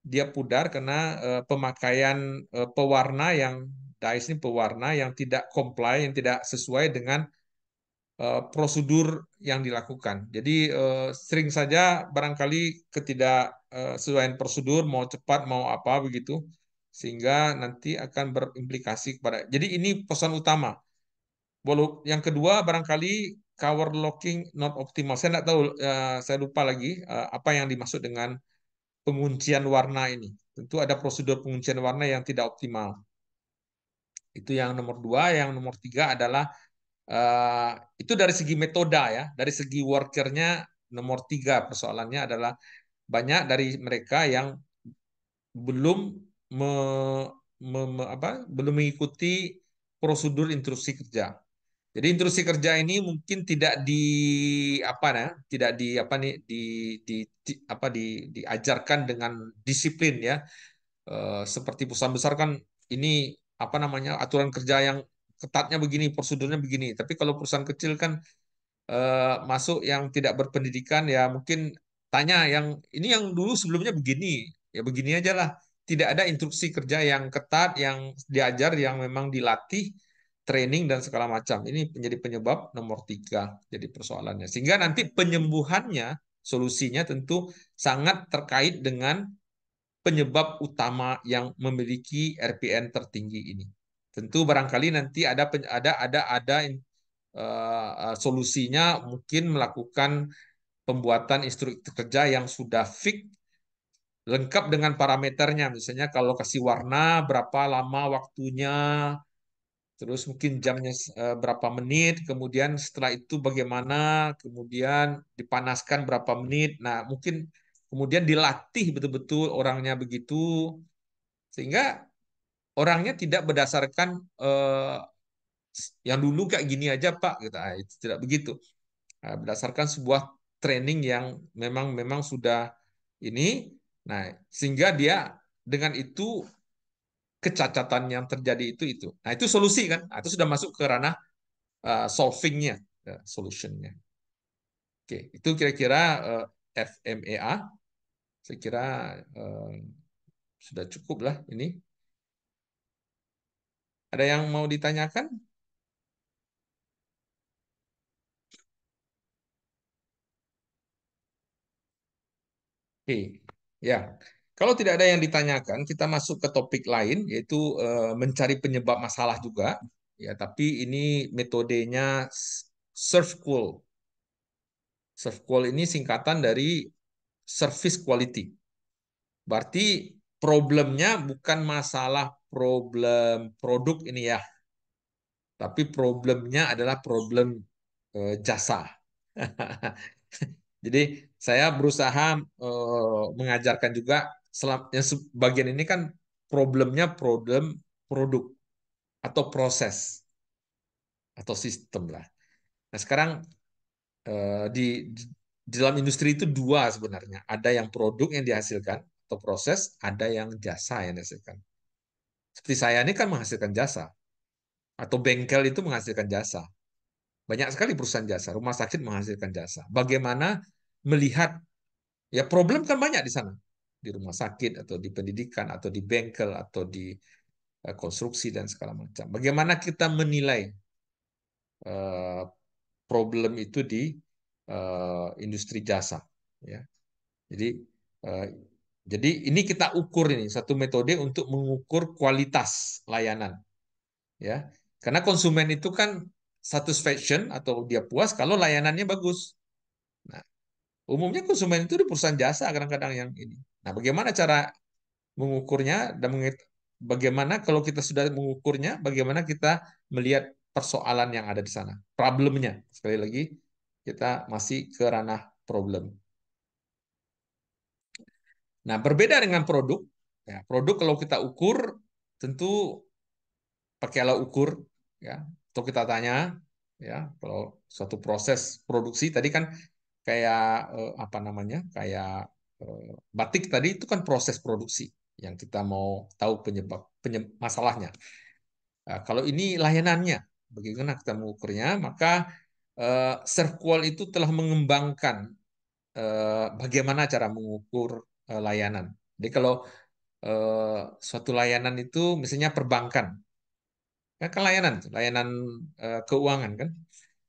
dia pudar karena pemakaian pewarna yang dyes ini pewarna yang tidak comply, yang tidak sesuai dengan prosedur yang dilakukan. Jadi sering saja barangkali ketidaksesuaian prosedur mau cepat mau apa begitu sehingga nanti akan berimplikasi kepada. Jadi ini pesan utama. Yang kedua barangkali cover locking not optimal. Saya tidak tahu, saya lupa lagi apa yang dimaksud dengan penguncian warna ini. Tentu ada prosedur penguncian warna yang tidak optimal. Itu yang nomor dua. Yang nomor tiga adalah Uh, itu dari segi metode ya, dari segi workernya nomor tiga persoalannya adalah banyak dari mereka yang belum me, belum mengikuti prosedur instruksi kerja. Jadi instruksi kerja ini mungkin tidak di apa ya, tidak di apa nih diajarkan dengan disiplin ya. Seperti perusahaan besar kan ini apa namanya aturan kerja yang ketatnya begini, prosedurnya begini. Tapi kalau perusahaan kecil kan masuk yang tidak berpendidikan ya mungkin tanya yang ini yang dulu sebelumnya begini ya begini aja lah, tidak ada instruksi kerja yang ketat yang diajar yang memang dilatih training dan segala macam. Ini menjadi penyebab nomor tiga jadi persoalannya sehingga nanti penyembuhannya solusinya tentu sangat terkait dengan penyebab utama yang memiliki RPN tertinggi ini. Tentu barangkali nanti ada solusinya mungkin melakukan pembuatan instruksi kerja yang sudah fix lengkap dengan parameternya. Misalnya kalau kasih warna berapa lama waktunya, terus mungkin jamnya berapa menit, kemudian setelah itu bagaimana, kemudian dipanaskan berapa menit. Nah, mungkin kemudian dilatih betul-betul orangnya begitu sehingga orangnya tidak berdasarkan yang dulu kayak gini aja Pak, gitu. Itu tidak begitu. Berdasarkan sebuah training yang memang memang sudah ini. Nah, sehingga dia dengan itu kecacatan yang terjadi itu. Nah, itu solusi kan? Nah, itu sudah masuk ke ranah solvingnya, solutionnya. Oke, itu kira-kira FMEA. Saya kira uh, sudah cukup lah ini. Ada yang mau ditanyakan? Oke, ya. Kalau tidak ada yang ditanyakan, kita masuk ke topik lain, yaitu mencari penyebab masalah juga. Ya, tapi ini metodenya SERVQUAL. SERVQUAL ini singkatan dari Service Quality. Berarti problemnya bukan masalah problem produk ini ya, tapi problemnya adalah problem jasa. Jadi saya berusaha mengajarkan juga yang bagian ini kan problemnya problem produk atau proses atau sistem lah. Nah sekarang di dalam industri itu dua sebenarnya. Ada yang produk yang dihasilkan atau proses, ada yang jasa yang dihasilkan. Seperti saya ini kan menghasilkan jasa atau bengkel itu menghasilkan jasa. Banyak sekali perusahaan jasa, rumah sakit menghasilkan jasa. Bagaimana melihat ya problem kan banyak di sana. Di rumah sakit atau di pendidikan atau di bengkel atau di konstruksi dan segala macam. Bagaimana kita menilai eh, problem itu di industri jasa ya. Jadi eh, jadi ini kita ukur ini satu metode untuk mengukur kualitas layanan ya. Karena konsumen itu kan satisfaction atau dia puas kalau layanannya bagus. Umumnya konsumen itu di perusahaan jasa kadang-kadang yang ini. Nah, bagaimana cara mengukurnya dan bagaimana kalau kita sudah mengukurnya, bagaimana kita melihat persoalan yang ada di sana, problemnya. Sekali lagi, kita masih ke ranah problem. Nah, berbeda dengan produk, ya, produk kalau kita ukur tentu pakai alat ukur, ya. Atau kita tanya, ya, kalau suatu proses produksi tadi kan kayak apa namanya, kayak batik tadi itu kan proses produksi yang kita mau tahu penyebab masalahnya. Nah, kalau ini layanannya, bagaimana kita mengukurnya? Maka Servqual itu telah mengembangkan bagaimana cara mengukur layanan. Jadi kalau suatu layanan itu misalnya perbankan, kan layanan, layanan keuangan kan,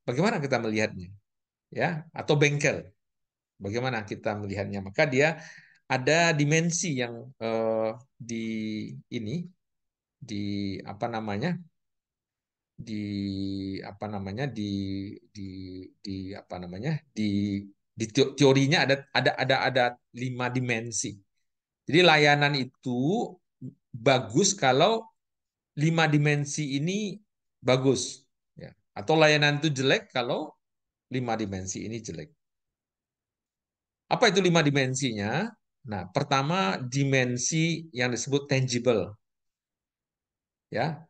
bagaimana kita melihatnya, ya? Atau bengkel, bagaimana kita melihatnya? Maka dia ada dimensi yang di ini, di apa namanya, di apa namanya, di di apa namanya, di teorinya ada 5 dimensi. Jadi layanan itu bagus kalau 5 dimensi ini bagus, ya. Atau layanan itu jelek kalau 5 dimensi ini jelek. Apa itu 5 dimensinya? Nah, pertama dimensi yang disebut tangible, ya.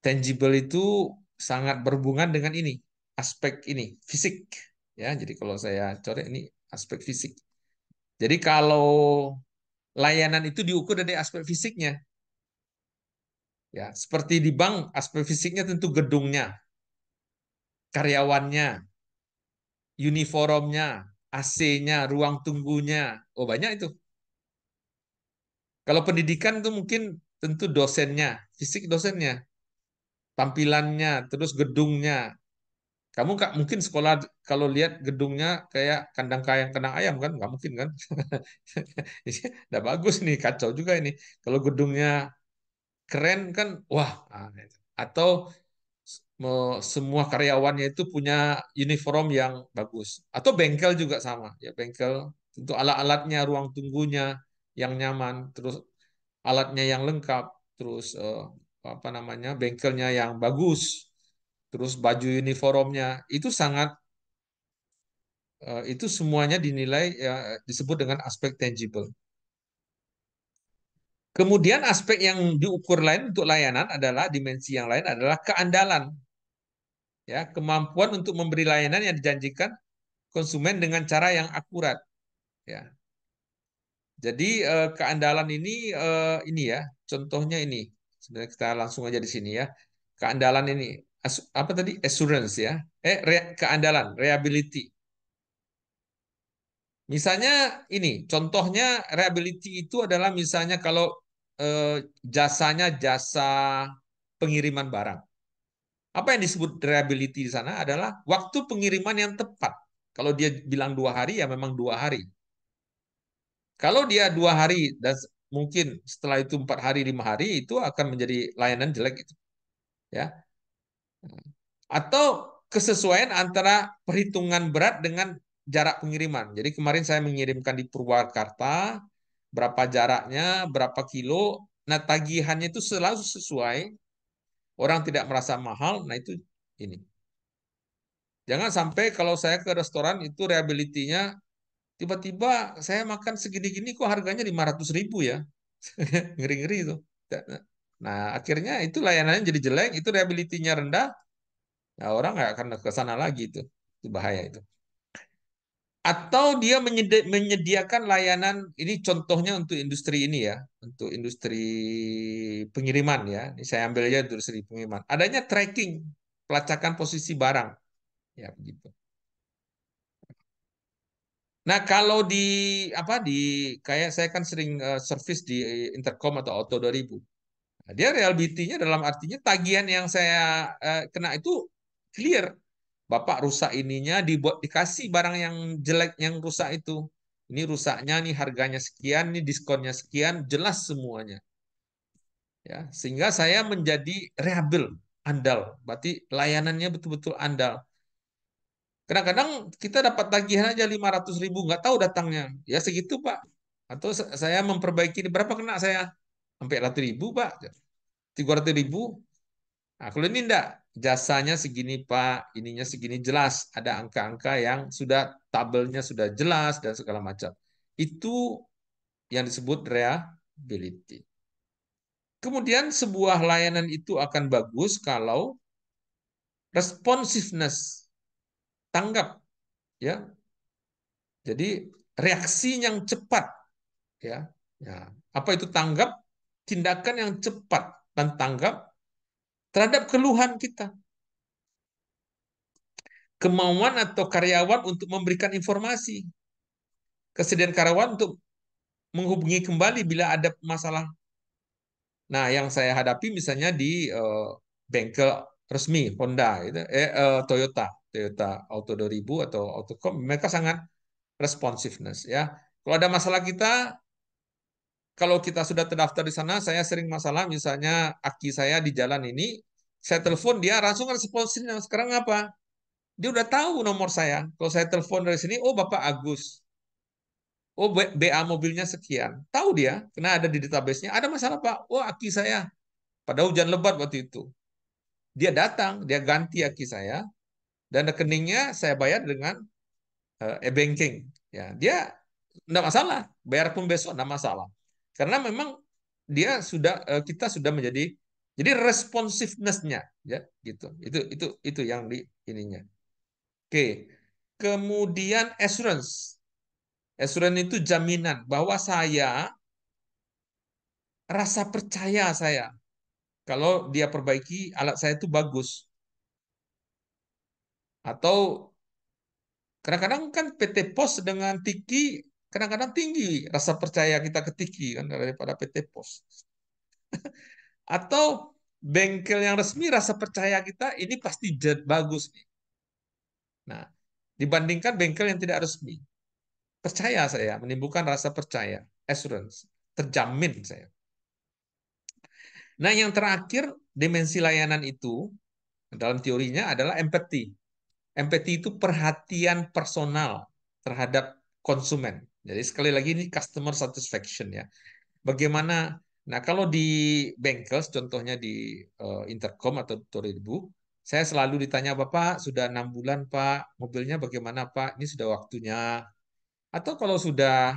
Tangible itu sangat berhubungan dengan ini, aspek ini, fisik, ya. Jadi kalau saya coret ini aspek fisik. Jadi kalau layanan itu diukur dari aspek fisiknya, ya. Seperti di bank, aspek fisiknya tentu gedungnya, karyawannya, uniformnya, AC-nya, ruang tunggunya. Oh, banyak itu. Kalau pendidikan itu mungkin tentu dosennya, fisik dosennya, tampilannya, terus gedungnya. Kamu nggak mungkin sekolah kalau lihat gedungnya kayak kandang kayang kandang ayam kan? Nggak mungkin kan? Nggak bagus nih, kacau juga ini. Kalau gedungnya keren kan, wah. Atau semua karyawannya itu punya uniform yang bagus. Atau bengkel juga sama, ya bengkel tentu alat-alatnya, ruang tunggunya yang nyaman, terus alatnya yang lengkap, terus apa namanya, bengkelnya yang bagus, terus baju uniformnya itu sangat itu semuanya dinilai ya, disebut dengan aspek tangible. Kemudian aspek yang diukur lain untuk layanan adalah dimensi yang lain adalah keandalan, ya, kemampuan untuk memberi layanan yang dijanjikan konsumen dengan cara yang akurat, ya. Jadi keandalan ini ya, contohnya ini. Sebenarnya kita langsung aja di sini ya. Keandalan ini apa tadi? Assurance ya. Keandalan, reliability. Misalnya ini, contohnya reliability itu adalah misalnya kalau jasanya jasa pengiriman barang. Apa yang disebut reliability di sana adalah waktu pengiriman yang tepat. Kalau dia bilang 2 hari, ya memang 2 hari. Kalau dia 2 hari dan mungkin setelah itu 4 hari, 5 hari, itu akan menjadi layanan jelek itu, ya. Atau kesesuaian antara perhitungan berat dengan jarak pengiriman. Jadi kemarin saya mengirimkan di Purwakarta, berapa jaraknya, berapa kilo. Nah, tagihannya itu selalu sesuai, orang tidak merasa mahal. Nah, itu ini. Jangan sampai kalau saya ke restoran itu reliability-nya tiba-tiba saya makan segini-gini kok harganya 500.000 ya. Ngeri-ngeri itu. Nah, akhirnya itu layanannya jadi jelek, itu reliability-nya rendah, nah orang nggak akan ke sana lagi itu. Itu bahaya itu. Atau dia menyediakan layanan, ini contohnya untuk industri ini ya, untuk industri pengiriman ya. Ini saya ambil aja industri pengiriman. Adanya tracking, pelacakan posisi barang, ya begitu. Nah, kalau di apa di kayak saya kan sering service di Intercom atau Auto 2000. Nah, dia reliability-nya dalam artinya tagihan yang saya kena itu clear. Bapak rusak ininya, dibuat dikasih barang yang jelek yang rusak itu. Ini rusaknya nih harganya sekian, nih diskonnya sekian, jelas semuanya. Ya, sehingga saya menjadi reliable, andal. Berarti layanannya betul-betul andal. Kadang-kadang kita dapat tagihan aja 500.000, nggak tahu datangnya. Ya segitu Pak. Atau saya memperbaiki ini, berapa kena saya? Sampai 100.000 Pak. 300.000. Nah, kalau ini enggak, jasanya segini Pak, ininya segini, jelas. Ada angka-angka yang sudah tabelnya sudah jelas dan segala macam. Itu yang disebut reliability. Kemudian sebuah layanan itu akan bagus kalau responsiveness, tanggap, ya. Jadi reaksi yang cepat, ya. Ya. Apa itu tanggap? Tindakan yang cepat dan tanggap terhadap keluhan kita. Kemauan atau karyawan untuk memberikan informasi. Kesediaan karyawan untuk menghubungi kembali bila ada masalah. Nah, yang saya hadapi misalnya di bengkel resmi Honda, gitu, Toyota, Toyota Auto 2000 atau Autocom, mereka sangat responsiveness, ya. Kalau ada masalah kita, kalau kita sudah terdaftar di sana, saya sering masalah, misalnya aki saya di jalan ini, saya telepon dia langsung responsif. Sekarang apa? Dia udah tahu nomor saya. Kalau saya telepon dari sini, oh Bapak Agus. Oh BA mobilnya sekian. Tahu dia, karena ada di database-nya. Ada masalah Pak. Oh aki saya. Pada hujan lebat waktu itu. Dia datang, dia ganti aki saya. Dan rekeningnya saya bayar dengan e-banking. Ya, dia enggak masalah. Bayar pun besok enggak masalah. Karena memang dia sudah kita sudah menjadi jadi responsiveness-nya, ya gitu. Itu yang di ininya. Oke. Kemudian assurance. Assurance itu jaminan bahwa saya rasa percaya saya kalau dia perbaiki alat saya itu bagus. Atau kadang-kadang kan PT Pos dengan Tiki kadang-kadang tinggi rasa percaya kita ke Tiki kan daripada PT Pos. Atau bengkel yang resmi rasa percaya kita ini pasti bagus nih. Nah, dibandingkan bengkel yang tidak resmi. Percaya saya, menimbulkan rasa percaya, assurance, terjamin saya. Nah, yang terakhir, dimensi layanan itu dalam teorinya adalah empathy. Empathy itu perhatian personal terhadap konsumen. Jadi sekali lagi ini customer satisfaction, ya. Bagaimana? Nah, kalau di bengkel, contohnya di Intercom atau 2000, saya selalu ditanya, Bapak sudah 6 bulan Pak, mobilnya bagaimana Pak? Ini sudah waktunya. Atau kalau sudah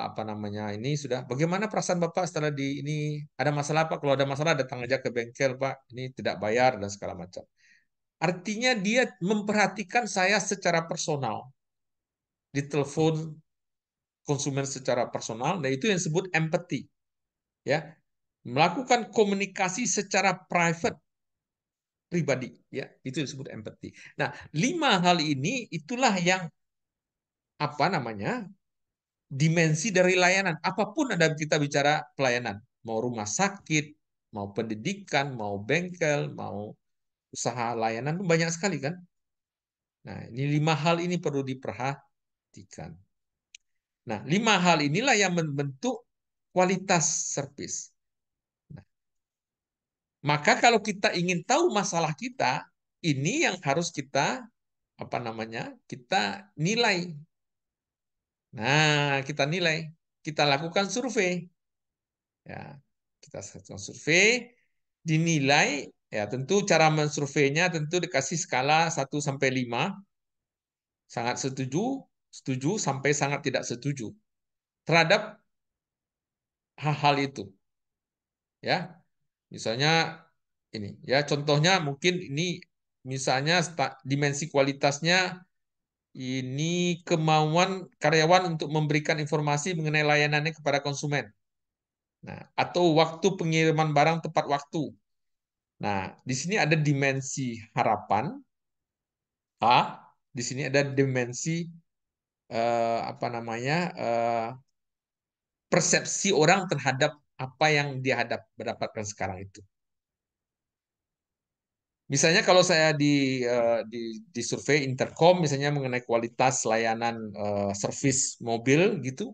apa namanya ini sudah, bagaimana perasaan Bapak setelah di ini ada masalah Pak? Kalau ada masalah datang aja ke bengkel Pak. Ini tidak bayar dan segala macam. Artinya dia memperhatikan saya secara personal, ditelepon konsumen secara personal, dan itu yang disebut empathy, ya, melakukan komunikasi secara private, pribadi, ya, itu disebut empathy. Nah, 5 hal ini itulah yang apa namanya dimensi dari layanan. Apapun ada kita bicara pelayanan, mau rumah sakit, mau pendidikan, mau bengkel, mau usaha layanan, banyak sekali kan. Nah, ini 5 hal ini perlu diperhatikan. Nah, 5 hal inilah yang membentuk kualitas servis. Nah, maka kalau kita ingin tahu masalah kita, ini yang harus kita apa namanya? Kita nilai. Nah, kita nilai. Kita lakukan survei. Ya, kita lakukan survei, dinilai, ya tentu cara mensurveinya tentu dikasih skala 1 sampai 5, sangat setuju, setuju sampai sangat tidak setuju terhadap hal-hal itu. Ya, misalnya ini, ya contohnya mungkin ini misalnya dimensi kualitasnya ini kemauan karyawan untuk memberikan informasi mengenai layanannya kepada konsumen. Nah, atau waktu pengiriman barang tepat waktu. Nah, di sini ada dimensi harapan A, di sini ada dimensi apa namanya persepsi orang terhadap apa yang dia dapatkan sekarang itu. Misalnya kalau saya di survei Intercom misalnya mengenai kualitas layanan servis mobil gitu,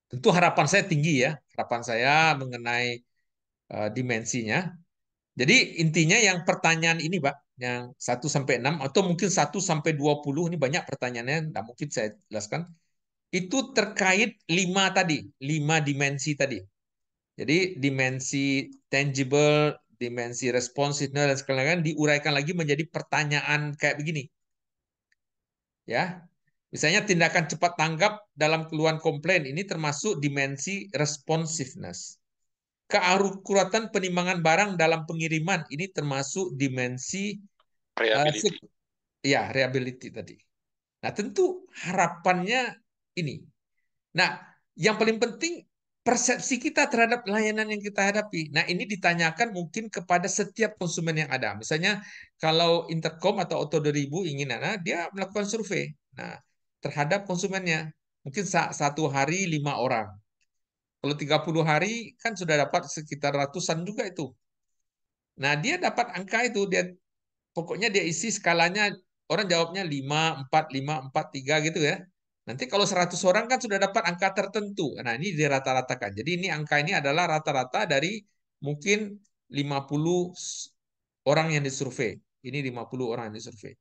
tentu harapan saya tinggi, ya, harapan saya mengenai dimensinya. Jadi intinya yang pertanyaan ini, Pak, yang 1 sampai 6 atau mungkin 1 sampai 20, ini banyak pertanyaannya, nggak mungkin saya jelaskan. Itu terkait 5 tadi, 5 dimensi tadi. Jadi dimensi tangible, dimensi responsiveness dan sekalian diuraikan lagi menjadi pertanyaan kayak begini. Ya. Misalnya tindakan cepat tanggap dalam keluhan komplain ini termasuk dimensi responsiveness. Keakuratan penimbangan barang dalam pengiriman ini termasuk dimensi Reliability. ya reliability tadi. Nah, tentu harapannya ini. Nah, yang paling penting persepsi kita terhadap layanan yang kita hadapi. Nah, ini ditanyakan mungkin kepada setiap konsumen yang ada. Misalnya kalau Intercom atau Auto 2000 ingin dia melakukan survei. Nah, terhadap konsumennya. Mungkin 1 hari 5 orang. Kalau 30 hari kan sudah dapat sekitar ratusan juga itu. Nah, dia dapat angka itu, dia pokoknya dia isi skalanya, orang jawabnya 5, 4, 5, 4, 3 gitu ya. Nanti kalau 100 orang kan sudah dapat angka tertentu. Nah, ini dirata-ratakan. Jadi ini angka ini adalah rata-rata dari mungkin 50 orang yang disurvei. Ini 50 orang yang disurvei.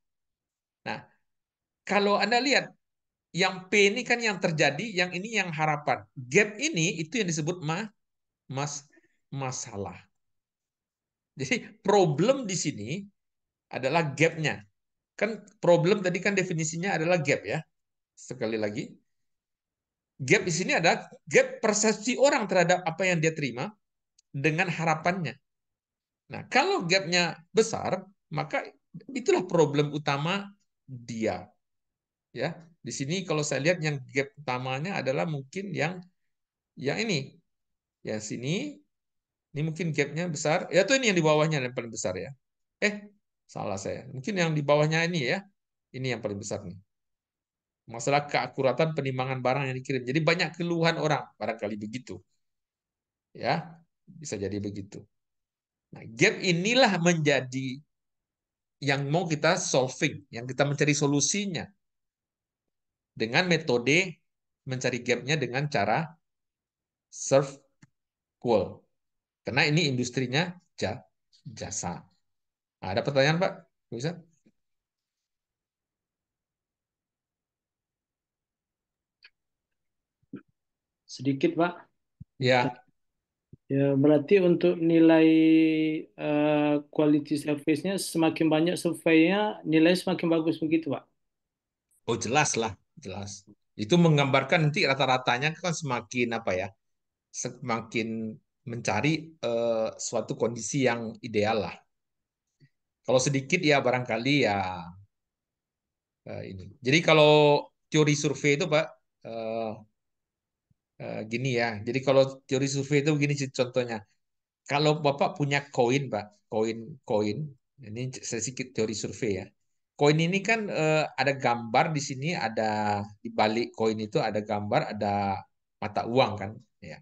Nah, kalau Anda lihat yang P ini kan yang terjadi, yang ini yang harapan. Gap ini itu yang disebut masalah. Jadi problem di sini adalah gap-nya. Kan problem tadi kan definisinya adalah gap ya. Sekali lagi, gap di sini ada gap persepsi orang terhadap apa yang dia terima dengan harapannya. Nah, kalau gapnya besar, maka itulah problem utama dia. Ya, di sini kalau saya lihat yang gap utamanya adalah mungkin yang ini, yang sini, ini mungkin gapnya besar. Ya, tuh ini yang di bawahnya yang paling besar ya. Salah saya. Mungkin yang di bawahnya ini ya, ini yang paling besar nih. Masalah keakuratan penimbangan barang yang dikirim. Jadi banyak keluhan orang, barangkali begitu. Ya, bisa jadi begitu. Nah, gap inilah menjadi yang mau kita solving, yang kita mencari solusinya dengan metode mencari gapnya dengan cara serve qual. Karena ini industrinya jasa. Nah, ada pertanyaan, Pak? Bisa? Sedikit, Pak. Ya. Ya, berarti untuk nilai quality service-nya semakin banyak surveinya, nilai semakin bagus begitu, Pak? Oh, jelas lah, jelas. Itu menggambarkan nanti rata-ratanya kan semakin apa ya? Semakin mencari suatu kondisi yang ideal lah. Kalau sedikit ya barangkali ya ini. Jadi kalau teori survei itu Pak eh, gini ya. Jadi kalau teori survei itu begini sih contohnya. Kalau Bapak punya koin Pak, koin, ini saya sedikit teori survei ya. Koin ini kan ada gambar di sini, ada di balik koin itu ada gambar, ada mata uang kan, ya.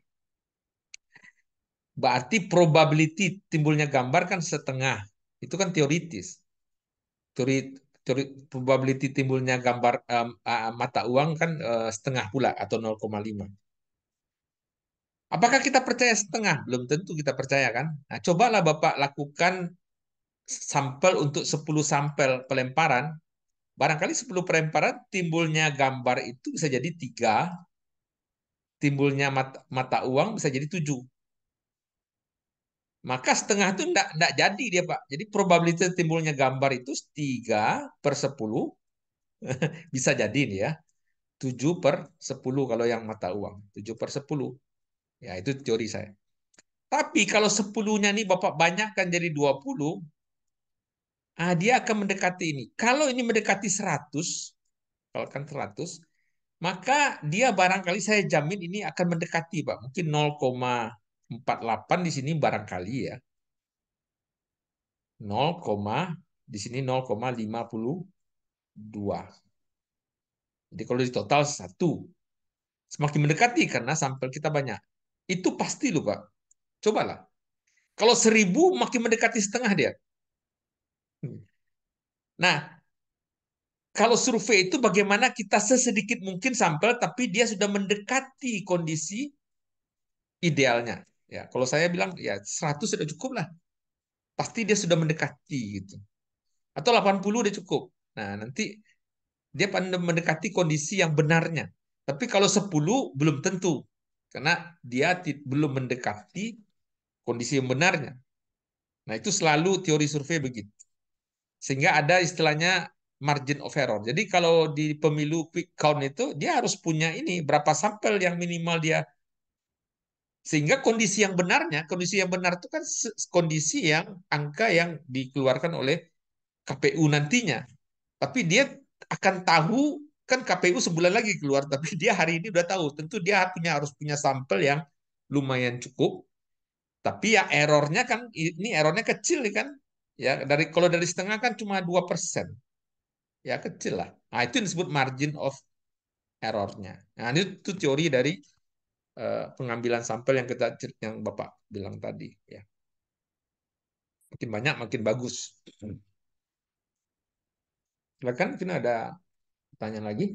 Berarti probability timbulnya gambar kan setengah. Itu kan teoritis. Teori, teori probability timbulnya gambar mata uang kan setengah pula atau 0,5. Apakah kita percaya setengah? Belum tentu kita percaya kan. Nah, cobalah Bapak lakukan sampel untuk 10 sampel pelemparan. Barangkali 10 pelemparan timbulnya gambar itu bisa jadi 3, timbulnya mata uang bisa jadi 7. Maka setengah itu enggak jadi dia, Pak. Jadi probabilitas timbulnya gambar itu 3/10 bisa jadi nih ya. 7/10 kalau yang mata uang. 7/10. Ya, itu teori saya. Tapi kalau 10-nya nih Bapak banyakkan jadi 20, dia akan mendekati ini. Kalau ini mendekati 100, kalau kan 100, maka dia barangkali saya jamin ini akan mendekati, Pak. Mungkin 0,48 di sini barangkali ya. 0, di sini 0,52. Jadi kalau di total 1. Semakin mendekati karena sampel kita banyak. Itu pasti loh, Pak. Cobalah. Kalau 1000 makin mendekati setengah dia. Nah, kalau survei itu bagaimana kita sesedikit mungkin sampel tapi dia sudah mendekati kondisi idealnya. Ya, kalau saya bilang ya 100 sudah cukup lah. Pasti dia sudah mendekati gitu. Atau 80 udah cukup. Nah, nanti dia mendekati kondisi yang benarnya. Tapi kalau 10 belum tentu. Karena dia belum mendekati kondisi yang benarnya. Nah, itu selalu teori survei begitu. Sehingga ada istilahnya margin of error. Jadi kalau di pemilu quick count itu, dia harus punya ini, berapa sampel yang minimal dia. Sehingga kondisi yang benar itu kan kondisi yang angka yang dikeluarkan oleh KPU nantinya. Tapi dia akan tahu, kan KPU sebulan lagi keluar, tapi dia hari ini udah tahu. Tentu dia harus punya sampel yang lumayan cukup. Tapi ya errornya kan, ini errornya kecil kan. Ya, kalau dari setengah kan cuma 2%. Ya kecil lah. Nah, itu yang disebut margin of errornya. Nah, itu teori dari pengambilan sampel yang Bapak bilang tadi. Ya, makin banyak makin bagus. Silakan, mungkin ada pertanyaan lagi.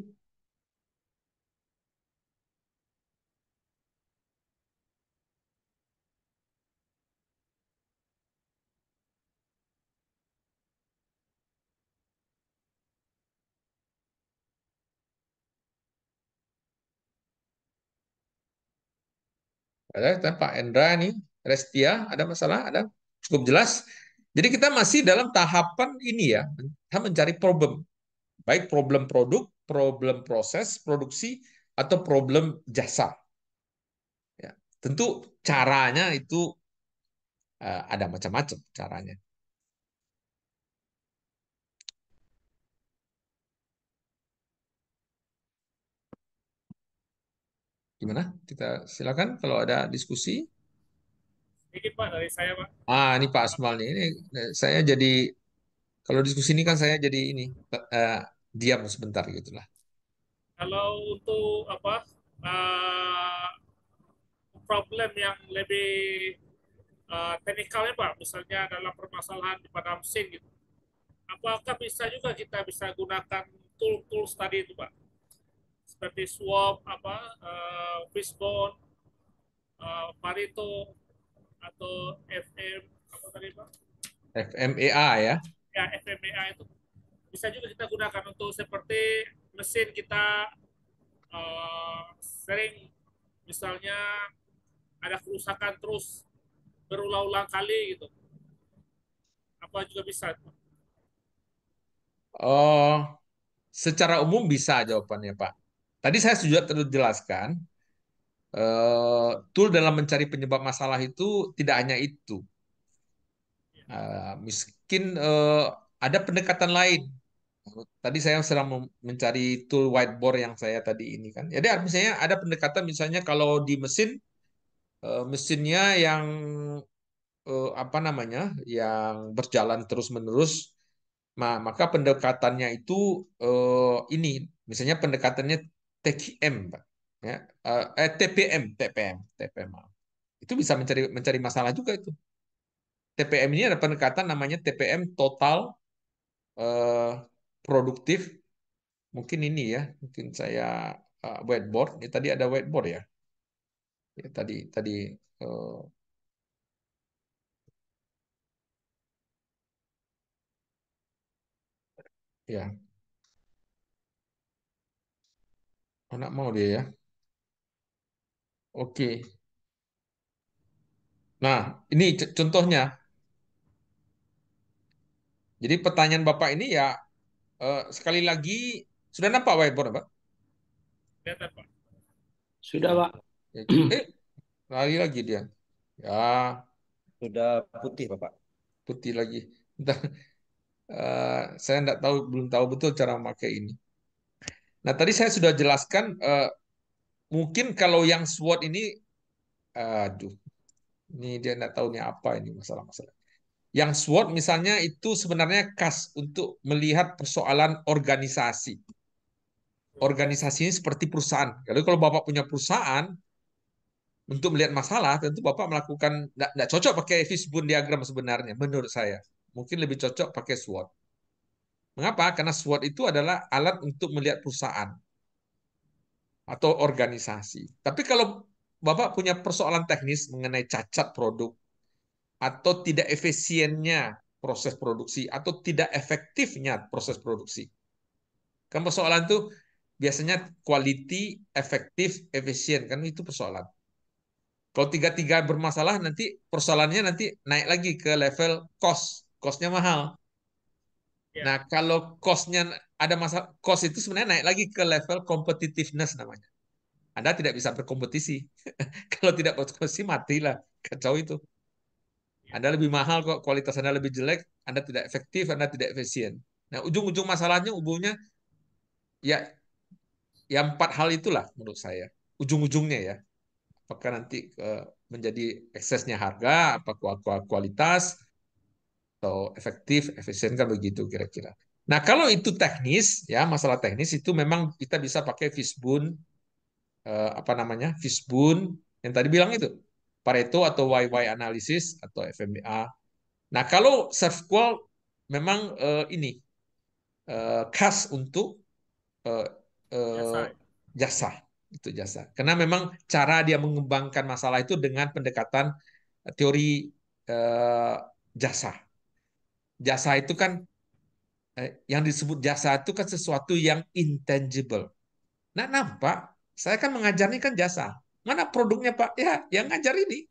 Ada Pak Endra nih, Restia, ada masalah? Ada? Cukup jelas. Jadi kita masih dalam tahapan ini ya, kita mencari problem. Baik problem produk, problem proses produksi, atau problem jasa. Ya, tentu caranya itu ada macam-macam caranya. Gimana? Kita silakan kalau ada diskusi. Sedikit Pak dari saya Pak. Ini Pak Asmal nih. Ini saya jadi kalau diskusi ini kan saya jadi ini eh, diam sebentar gitulah. Kalau untuk problem yang lebih teknikalnya Pak, misalnya dalam permasalahan pada mesin gitu, apakah bisa juga kita bisa gunakan tools tadi itu Pak, seperti swap fishbone, Pareto atau FM apa tadi Pak? FMEA ya. Ya FMEA itu bisa juga kita gunakan untuk seperti mesin kita sering misalnya ada kerusakan terus berulang-ulang kali gitu. Apa juga bisa? Oh, secara umum bisa jawabannya Pak. Tadi saya sudah terjelaskan, tool dalam mencari penyebab masalah itu tidak hanya itu. Mungkin ada pendekatan lain. Tadi saya sedang mencari tool whiteboard yang saya tadi ini kan. Jadi misalnya ada pendekatan misalnya kalau di mesinnya yang apa namanya yang berjalan terus-menerus, maka pendekatannya itu ini misalnya pendekatannya TQM, Pak. Ya, TPM, maaf. Itu bisa mencari mencari masalah juga itu. TPM ini ada pendekatan namanya TPM total eh, produktif. Mungkin ini ya, mungkin saya whiteboard. Ini tadi ada whiteboard ya. Ya tadi tadi eh, ya anak mau dia ya. Oke. Nah, ini contohnya. Jadi pertanyaan Bapak ini ya sekali lagi sudah nampak whiteboard, Pak? Kelihatan Pak. Sudah, Pak. Ya, lari lagi dia. Ya, Sudah putih, Bapak. putih lagi. Entah, saya enggak tahu, belum tahu betul cara memakai ini. Nah, tadi saya sudah jelaskan, mungkin kalau yang SWOT ini, aduh, ini dia enggak tahu ini apa ini masalah-masalah. Yang SWOT misalnya itu sebenarnya khas untuk melihat persoalan organisasi. Organisasi ini seperti perusahaan. Kalau Bapak punya perusahaan, untuk melihat masalah, tentu Bapak melakukan, tidak cocok pakai fishbone diagram sebenarnya, menurut saya. Mungkin lebih cocok pakai SWOT. Mengapa? Karena SWOT itu adalah alat untuk melihat perusahaan atau organisasi. Tapi kalau Bapak punya persoalan teknis mengenai cacat produk atau tidak efisiennya proses produksi atau tidak efektifnya proses produksi. Kan persoalan itu biasanya quality, efektif, efisien, kan itu persoalan. Kalau tiga-tiga bermasalah, nanti persoalannya nanti naik lagi ke level cost. Cost-nya mahal. Ya. Nah, kalau cost-nya ada masalah, cost itu sebenarnya naik lagi ke level competitiveness namanya. Anda tidak bisa berkompetisi. Kalau tidak berkompetisi, matilah. Kacau itu. Anda lebih mahal kok, kualitas Anda lebih jelek, Anda tidak efektif, Anda tidak efisien. Nah, ujung-ujung masalahnya, ya, ya 4 hal itulah menurut saya. Ujung-ujungnya ya. Apakah nanti menjadi eksesnya harga, apa kualitas, atau efektif, efisien, kan begitu kira-kira. Nah, kalau itu teknis, ya masalah teknis itu memang kita bisa pakai Fishbone, apa namanya, Fishbone yang tadi bilang itu, Pareto atau YY analysis atau FMBA. Nah, kalau SERVQUAL memang ini khas untuk eh, Jasa. jasa, itu jasa. Karena memang cara dia mengembangkan masalah itu dengan pendekatan teori eh, jasa. Jasa itu kan yang disebut jasa itu kan sesuatu yang intangible. Nah, nampak saya kan mengajarnya kan jasa. Mana produknya, Pak? Ya, yang ngajar ini.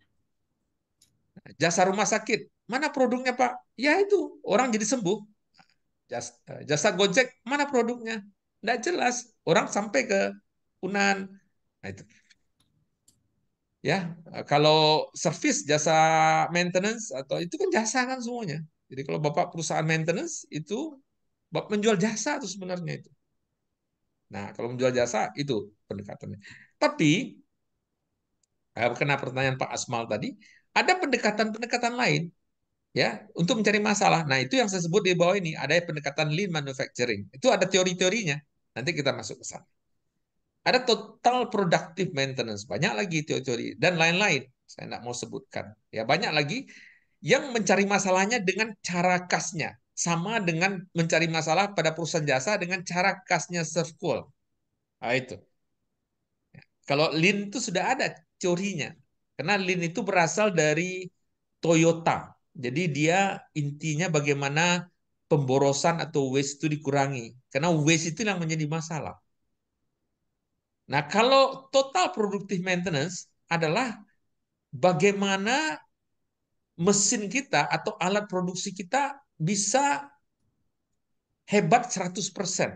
Jasa rumah sakit. Mana produknya, Pak? Ya itu, orang jadi sembuh. Jasa Gojek, mana produknya? Tidak jelas. Orang sampai ke Unan. Nah, itu. Ya, kalau service, jasa maintenance atau itu kan jasa kan semuanya. Jadi kalau Bapak perusahaan maintenance itu Bapak menjual jasa itu sebenarnya itu. Nah, kalau menjual jasa itu pendekatannya. Tapi kena pertanyaan Pak Asmal tadi, ada pendekatan-pendekatan lain ya untuk mencari masalah. Nah, itu yang saya sebut di bawah ini, ada pendekatan lean manufacturing. Itu ada teori-teorinya. Nanti kita masuk ke sana. Ada total productive maintenance, banyak lagi teori-teori dan lain-lain. Saya tidak mau sebutkan. Ya, banyak lagi yang mencari masalahnya dengan cara khasnya. Sama dengan mencari masalah pada perusahaan jasa dengan cara khasnya SERVQUAL. Nah, itu. Kalau Lean itu sudah ada teorinya. Karena Lean itu berasal dari Toyota. Jadi dia intinya bagaimana pemborosan atau waste itu dikurangi. Karena waste itu yang menjadi masalah. Nah, kalau total productive maintenance adalah bagaimana mesin kita atau alat produksi kita bisa hebat 100%.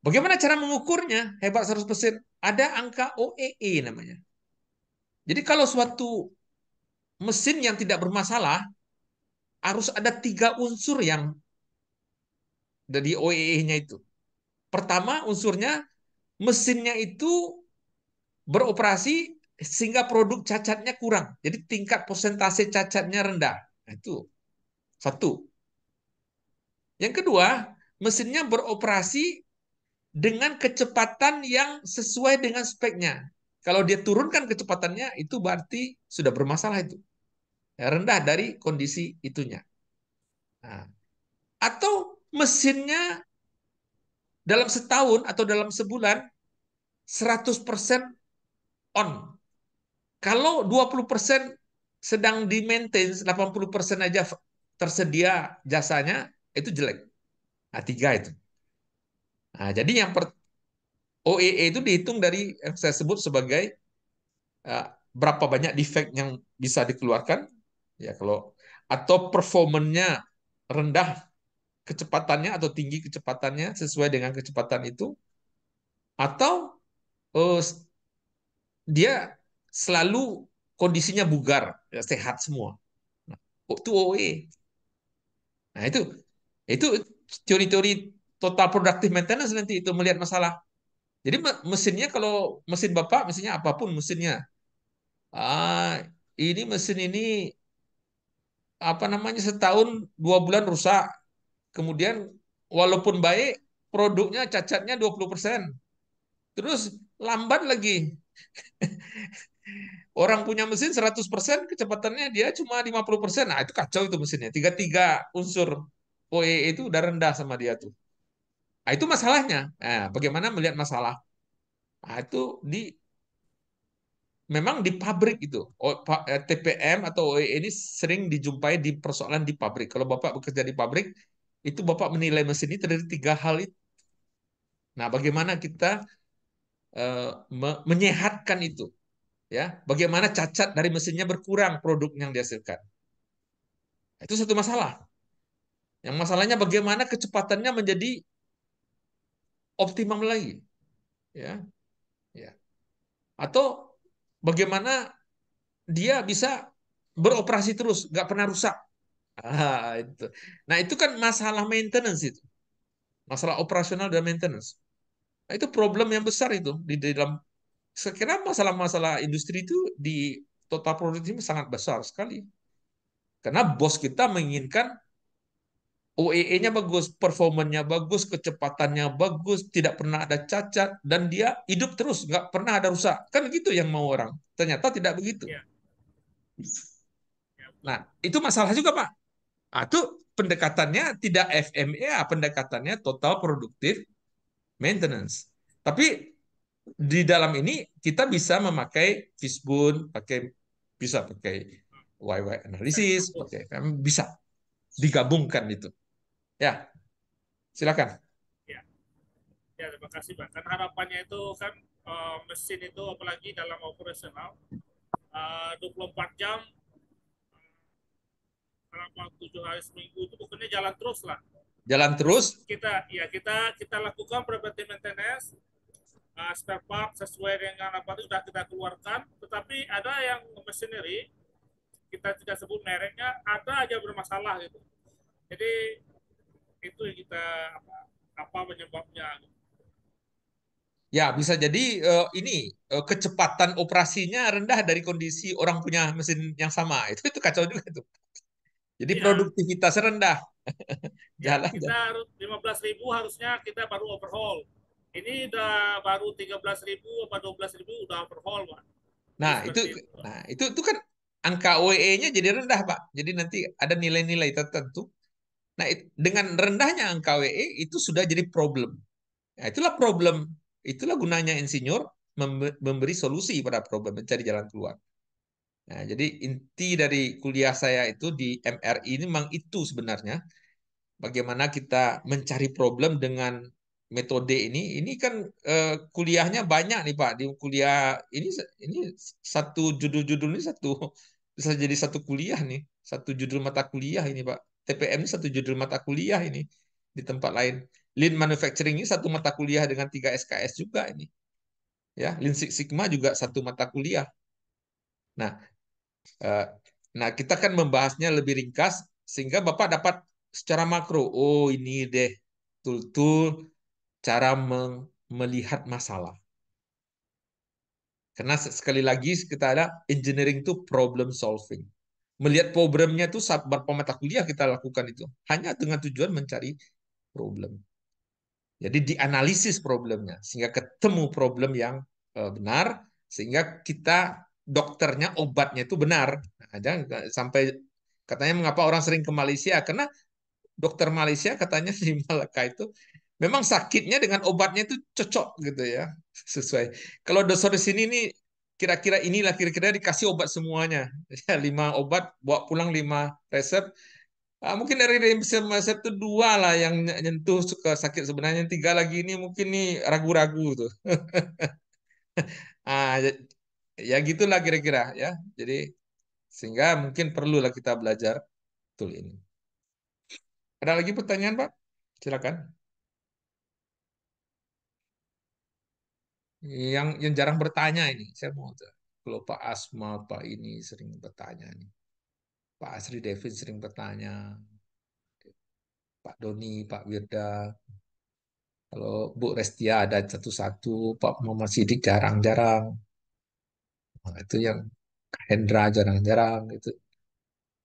Bagaimana cara mengukurnya hebat 100%? Ada angka OEE namanya. Jadi kalau suatu mesin yang tidak bermasalah, harus ada 3 unsur yang dari OEE-nya itu. Pertama, unsurnya mesinnya itu beroperasi sehingga produk cacatnya kurang. Jadi tingkat persentase cacatnya rendah. Nah, itu satu. Yang kedua, mesinnya beroperasi dengan kecepatan yang sesuai dengan speknya. Kalau dia turunkan kecepatannya, itu berarti sudah bermasalah itu. Rendah dari kondisi itunya. Nah, atau mesinnya dalam setahun atau dalam sebulan 100% on. Kalau 20% sedang di maintain, 80% aja tersedia jasanya, itu jelek. Nah, 3 itu. Nah, jadi yang OEE itu dihitung dari yang saya sebut sebagai berapa banyak defect yang bisa dikeluarkan, ya kalau atau performanya rendah kecepatannya atau tinggi kecepatannya sesuai dengan kecepatan itu, atau dia selalu kondisinya bugar, ya, sehat semua. Nah, itu OE. Nah, itu teori-teori total productive maintenance nanti itu melihat masalah. Jadi mesinnya kalau mesin Bapak, mesinnya apapun mesinnya. Ini mesin ini apa namanya setahun 2 bulan rusak. Kemudian walaupun baik produknya cacatnya 20%. Terus lambat lagi. Orang punya mesin 100%, kecepatannya dia cuma 50%. Nah, itu kacau itu mesinnya. Tiga-tiga unsur OEE itu udah rendah sama dia tuh. Nah, itu masalahnya. Nah, bagaimana melihat masalah? Nah, itu di memang di pabrik itu TPM atau OEE ini sering dijumpai di persoalan di pabrik. Kalau Bapak bekerja di pabrik, itu Bapak menilai mesin itu dari tiga hal itu. Nah, bagaimana kita menyehatkan itu, ya? Bagaimana cacat dari mesinnya berkurang produk yang dihasilkan. Itu satu masalah. Yang masalahnya bagaimana kecepatannya menjadi optimum lagi, ya, ya. Atau bagaimana dia bisa beroperasi terus, nggak pernah rusak. Itu. Nah, itu kan masalah maintenance itu. Masalah operasional dan maintenance. Nah, itu problem yang besar itu di dalam, sekira masalah-masalah industri itu di total produksi sangat besar sekali. Karena bos kita menginginkan OEE-nya bagus, performanya bagus, kecepatannya bagus, tidak pernah ada cacat, dan dia hidup terus, nggak pernah ada rusak. Kan gitu yang mau orang. Ternyata tidak begitu. Ya, ya Nah, betul. itu masalah juga, Pak. Nah, itu pendekatannya tidak FMEA, pendekatannya total productive maintenance. Tapi di dalam ini kita bisa memakai Fishbone, bisa pakai YY Bisa analysis, digabung. bisa digabungkan itu. Ya, silakan. Ya, ya terima kasih Pak. Kan harapannya itu kan mesin itu apalagi dalam operasional 24 jam selama 7 hari seminggu itu pokoknya jalan terus lah. Jalan Terus terus. kita lakukan preventive maintenance, spare part sesuai dengan apa itu sudah kita keluarkan. Tetapi ada yang machinery kita tidak sebut mereknya, ada aja bermasalah gitu. Jadi itu yang kita apa penyebabnya. Ya, bisa jadi ini kecepatan operasinya rendah dari kondisi orang punya mesin yang sama. Itu kacau juga itu. Jadi Iya, produktivitasnya rendah. ya Jalan. kita 15.000 harusnya kita baru overhaul. Ini udah baru 13.000 atau 12.000 udah overhaul, Pak. Itu Nah, seperti itu. itu kan angka OEE-nya jadi rendah, Pak. Jadi nanti ada nilai-nilai tertentu. Nah, dengan rendahnya angka OEE itu sudah jadi problem. Nah, itulah problem. Itulah gunanya insinyur memberi solusi pada problem, mencari jalan keluar. Nah, jadi inti dari kuliah saya itu di MRI ini memang itu sebenarnya. Bagaimana kita mencari problem dengan metode ini. Ini kan kuliahnya banyak nih Pak. Di kuliah ini satu judul-judul ini bisa jadi satu kuliah nih. Satu judul mata kuliah ini Pak. TPM ini satu judul mata kuliah ini di tempat lain. Lean Manufacturing ini satu mata kuliah dengan 3 SKS juga ini. Ya, Lean Six Sigma juga satu mata kuliah. Nah, Eh, nah, kita kan membahasnya lebih ringkas sehingga Bapak dapat secara makro. Oh, ini deh tool-tool cara melihat masalah. Karena sekali lagi kita ada engineering itu problem solving. Melihat problemnya itu saat berapa mata kuliah kita lakukan itu. Hanya dengan tujuan mencari problem. Jadi dianalisis problemnya sehingga ketemu problem yang benar sehingga kita dokternya obatnya itu benar. Nah, jangan sampai katanya mengapa orang sering ke Malaysia karena dokter Malaysia katanya di Malaka itu memang sakitnya dengan obatnya itu cocok gitu ya sesuai. Kalau dokter di sini nih kira-kira inilah kira-kira dikasih obat semuanya ya, 5 obat bawa pulang 5 resep. Mungkin dari resep itu 2 lah yang nyentuh ke sakit sebenarnya 3 lagi ini mungkin nih ragu-ragu tuh. Ya, ya gitulah kira-kira ya. Jadi sehingga mungkin perlulah kita belajar tool ini. Ada lagi pertanyaan, Pak? Silakan. Yang jarang bertanya ini, saya mau tahu. Kalau Pak Asma, Pak ini sering bertanya nih. Pak Asri Devin sering bertanya. Pak Doni, Pak Wirda. Kalau Bu Restia ada satu-satu. Pak Muhammad Sidik jarang-jarang. Nah, itu yang Hendra jarang-jarang itu.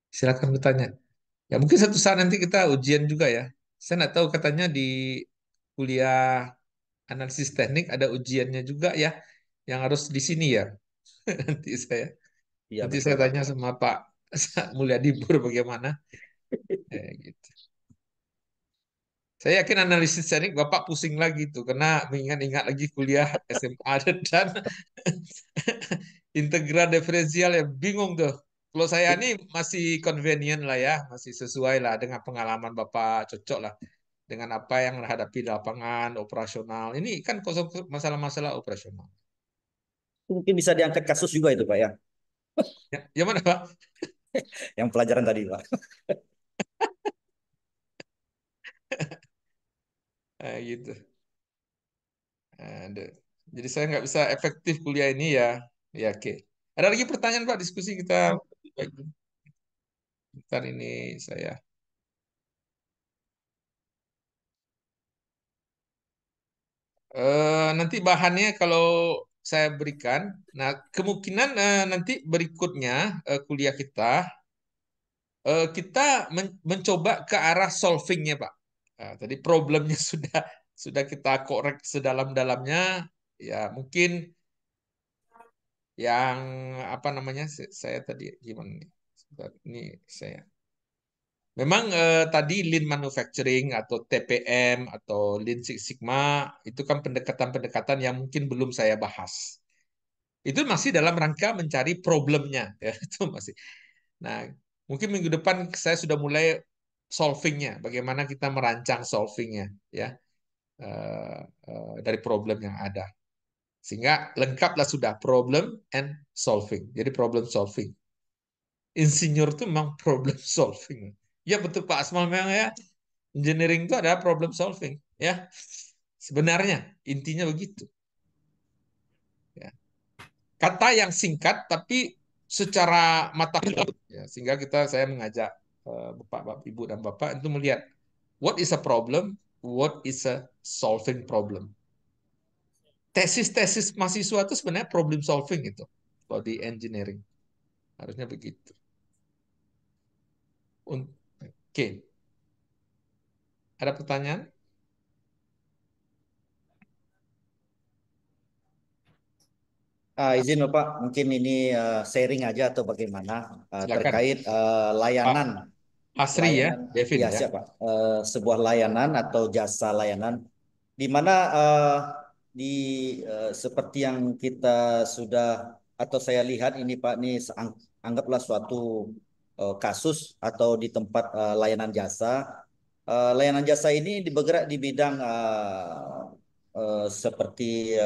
Silakan bertanya. Ya mungkin satu saat nanti kita ujian juga ya. Saya nggak tahu katanya di kuliah analisis teknik ada ujiannya juga ya, yang harus di sini ya. Nanti saya Iya nanti betul saya Pak. tanya sama Pak Mulyadi Bur bagaimana. Gitu. Saya yakin analisis teknik Bapak pusing lagi tuh karena mengingat-ingat lagi kuliah SMA dan Integral diferensial ya bingung tuh. Kalau saya ini masih convenient lah ya, masih sesuai lah dengan pengalaman Bapak, cocok lah dengan apa yang hadapi di lapangan operasional. Ini kan kosong masalah-masalah operasional. Mungkin bisa diangkat kasus juga itu Pak ya, Ya, yang mana Pak? yang pelajaran tadi Pak. Gitu. Aduh. Jadi saya nggak bisa efektif kuliah ini ya. Ya oke. Ada lagi pertanyaan Pak, diskusi kita baik. Bentar ini saya. Nanti bahannya kalau saya berikan, nah kemungkinan nanti berikutnya kuliah kita mencoba ke arah solvingnya Pak. Nah, tadi problemnya sudah kita korek sedalam-dalamnya, ya mungkin yang apa namanya saya tadi gimana nih? Sebentar, ini saya. Memang tadi Lean Manufacturing atau TPM atau Lean Six Sigma itu kan pendekatan-pendekatan yang mungkin belum saya bahas. Itu masih dalam rangka mencari problemnya, ya itu masih. Nah, mungkin minggu depan saya sudah mulai solvingnya, bagaimana kita merancang solvingnya, ya dari problem yang ada, sehingga lengkaplah sudah problem and solving. Jadi problem solving. Insinyur itu memang problem solving. Ya betul Pak Asmal memang ya. Engineering itu adalah problem solving, ya. Sebenarnya intinya begitu. Ya. Kata yang singkat tapi secara mata kuliah, ya, sehingga saya mengajak Bapak, Ibu dan Bapak itu melihat what is a problem, what is a solving problem. Tesis-tesis mahasiswa itu sebenarnya problem solving itu kalau di engineering harusnya begitu. Oke, ada pertanyaan? Izin Bapak, mungkin ini sharing aja atau bagaimana Silakan terkait Pak layanan Hasri ya, layanan Devin ya ya. siapa sebuah layanan atau jasa layanan di mana di seperti yang kita sudah atau saya lihat ini Pak ini anggaplah suatu kasus atau di tempat layanan jasa. Layanan jasa ini bergerak di bidang seperti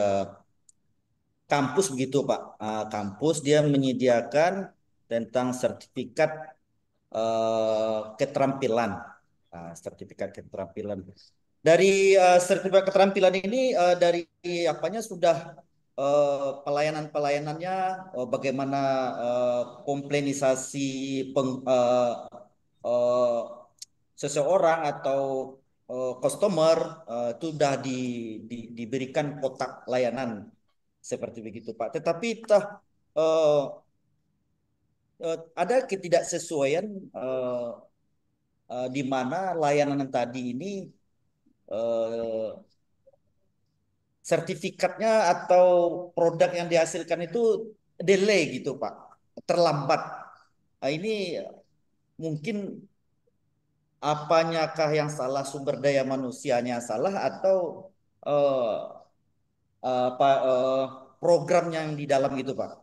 kampus begitu Pak. Kampus dia menyediakan tentang sertifikat keterampilan. Sertifikat keterampilan. Dari sertifikat keterampilan ini dari apanya sudah pelayanan-pelayanannya bagaimana komplainisasi eh, seseorang atau customer itu sudah diberikan kotak layanan seperti begitu Pak. Tetapi eh, ada ketidaksesuaian di mana layanan tadi ini eh, sertifikatnya atau produk yang dihasilkan itu delay gitu Pak, terlambat. Nah, ini mungkin apanyakah yang salah sumber daya manusianya salah atau eh, apa program yang di dalam gitu Pak?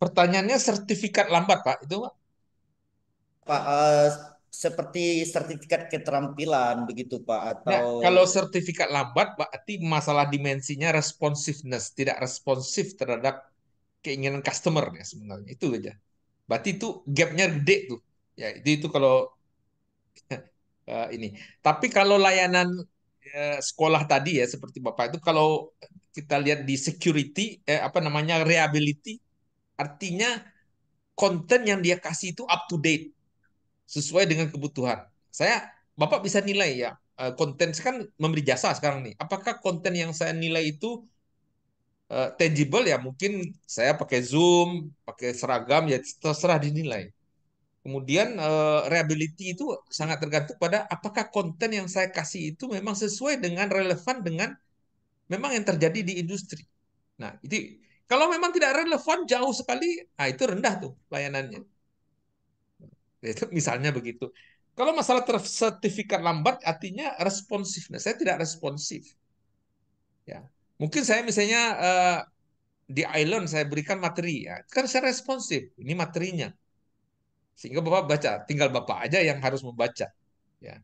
Pertanyaannya sertifikat lambat Pak, itu Pak? Pak seperti sertifikat keterampilan begitu Pak Nah, atau kalau sertifikat lambat berarti masalah dimensinya responsiveness, tidak responsif terhadap keinginan customer ya sebenarnya. Itu aja. Berarti itu gapnya gede tuh. Ya, itu kalau ini. Tapi kalau layanan sekolah tadi ya seperti Bapak itu kalau kita lihat di security apa namanya reliability artinya konten yang dia kasih itu up to date sesuai dengan kebutuhan. Bapak bisa nilai ya, konten kan memberi jasa sekarang nih. Apakah konten yang saya nilai itu tangible ya? Mungkin saya pakai Zoom, pakai seragam ya terserah dinilai. Kemudian reliability itu sangat tergantung pada apakah konten yang saya kasih itu memang sesuai dengan relevan dengan memang yang terjadi di industri. Nah, itu kalau memang tidak relevan jauh sekali, nah itu rendah tuh layanannya. Itu misalnya begitu. Kalau masalah sertifikat lambat artinya responsif. Nah, saya tidak responsif. Ya, mungkin saya misalnya di island saya berikan materi ya. Kan saya responsif. Ini materinya. Sehingga Bapak baca, tinggal Bapak aja yang harus membaca. Ya.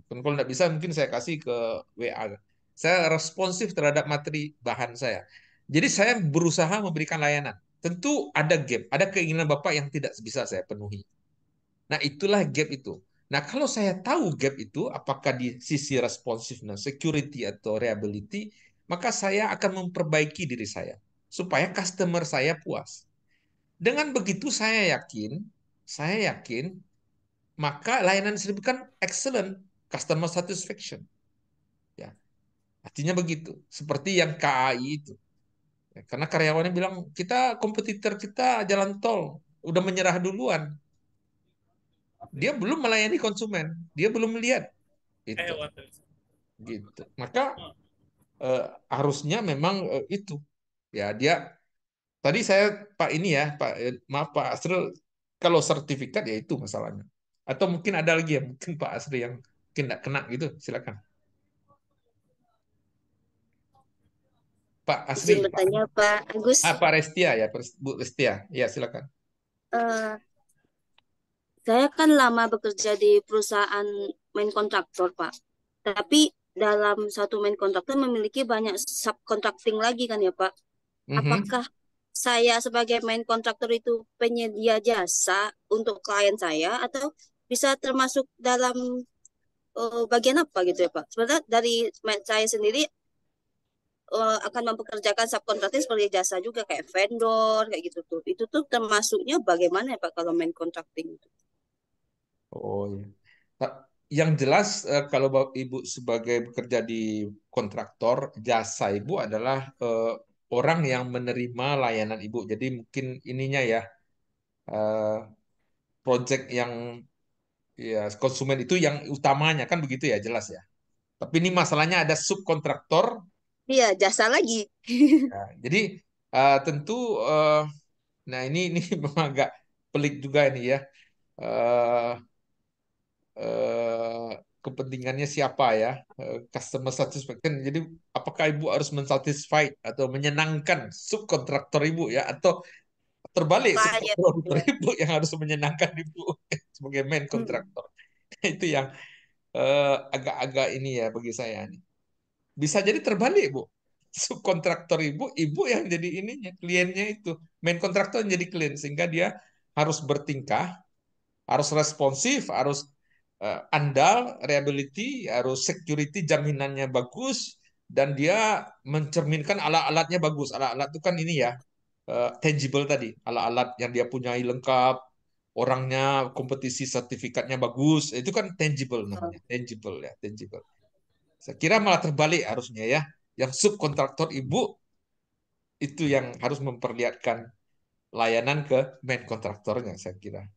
Kalau nggak bisa mungkin saya kasih ke WA. Saya responsif terhadap materi bahan saya. Jadi saya berusaha memberikan layanan. Tentu ada gap, ada keinginan Bapak yang tidak bisa saya penuhi. Nah, itulah gap itu. Nah, kalau saya tahu gap itu, apakah di sisi responsiveness, security, atau reliability, maka saya akan memperbaiki diri saya supaya customer saya puas. Dengan begitu saya yakin, maka layanan saya kan excellent, customer satisfaction. Ya, artinya begitu. Seperti yang KAI itu. Ya, karena karyawannya bilang, kita kompetitor kita jalan tol, udah menyerah duluan. Dia belum melayani konsumen, dia belum melihat itu. Gitu. Maka harusnya memang itu. Ya, dia tadi saya Pak ini ya, maaf Pak Asrul, kalau sertifikat ya itu masalahnya. Atau mungkin ada lagi ya, mungkin Pak Asri yang mungkin tidak kena gitu, silakan. Pak Asri, Izin bertanya Pak Agus. Pak Restia ya, Bu Restia, ya silakan. Eh, saya kan lama bekerja di perusahaan main kontraktor Pak. Tapi dalam satu main kontraktor memiliki banyak subcontracting lagi kan ya Pak. Mhm. Apakah saya sebagai main kontraktor itu penyedia jasa untuk klien saya atau bisa termasuk dalam bagian apa gitu ya Pak? Sebenarnya dari saya sendiri akan mempekerjakan subkontraktor seperti jasa juga kayak vendor kayak gitu tuh. Itu tuh termasuknya bagaimana ya Pak kalau main contracting itu? Oh ya. Yang jelas kalau Ibu sebagai bekerja di kontraktor, jasa Ibu adalah orang yang menerima layanan Ibu. Jadi mungkin ininya ya, eh, project yang ya konsumen itu yang utamanya kan begitu ya, jelas ya. Tapi ini masalahnya ada subkontraktor. Iya, jasa lagi. Ya, jadi tentu nah ini memang agak pelik juga ini ya. Eh, eh, Kepentingannya siapa ya, customer satisfaction. Jadi apakah ibu harus mensatisfy atau menyenangkan subkontraktor ibu ya, atau terbalik Klien. subkontraktor Ya. ibu yang harus menyenangkan ibu sebagai main Hmm. kontraktor. Itu yang agak-agak ini ya bagi saya nih. Bisa jadi terbalik bu, subkontraktor ibu yang jadi ininya, kliennya itu main kontraktor yang jadi klien, sehingga dia harus bertingkah, harus responsif, harus andal, reliability, harus security, jaminannya bagus, dan dia mencerminkan alat-alatnya bagus. Alat-alat itu kan ini ya, tangible tadi, alat-alat yang dia punyai lengkap, orangnya kompetisi sertifikatnya bagus, itu kan tangible namanya, tangible ya, tangible. Saya kira malah terbalik harusnya ya, yang subkontraktor ibu itu yang harus memperlihatkan layanan ke main kontraktornya, saya kira.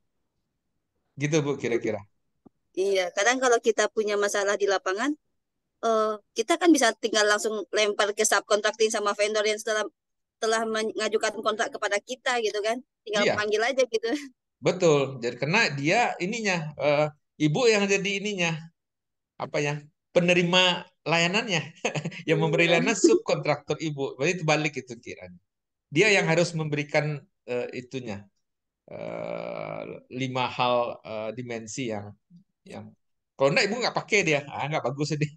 Gitu Bu, kira-kira. Iya, kadang kalau kita punya masalah di lapangan, kita kan bisa tinggal langsung lempar ke subcontracting sama vendor yang telah mengajukan kontrak kepada kita gitu kan. Tinggal Iya, panggil aja gitu. betul. Jadi karena dia ininya, ibu yang jadi ininya, apa ya, penerima layanannya, yang memberi Iya. layanan subkontraktor ibu. Berarti itu balik itu kiranya. Dia yang Iya. harus memberikan itunya, eh, 5 hal dimensi yang kalau enggak ibu nggak pakai dia, nggak bagus ini,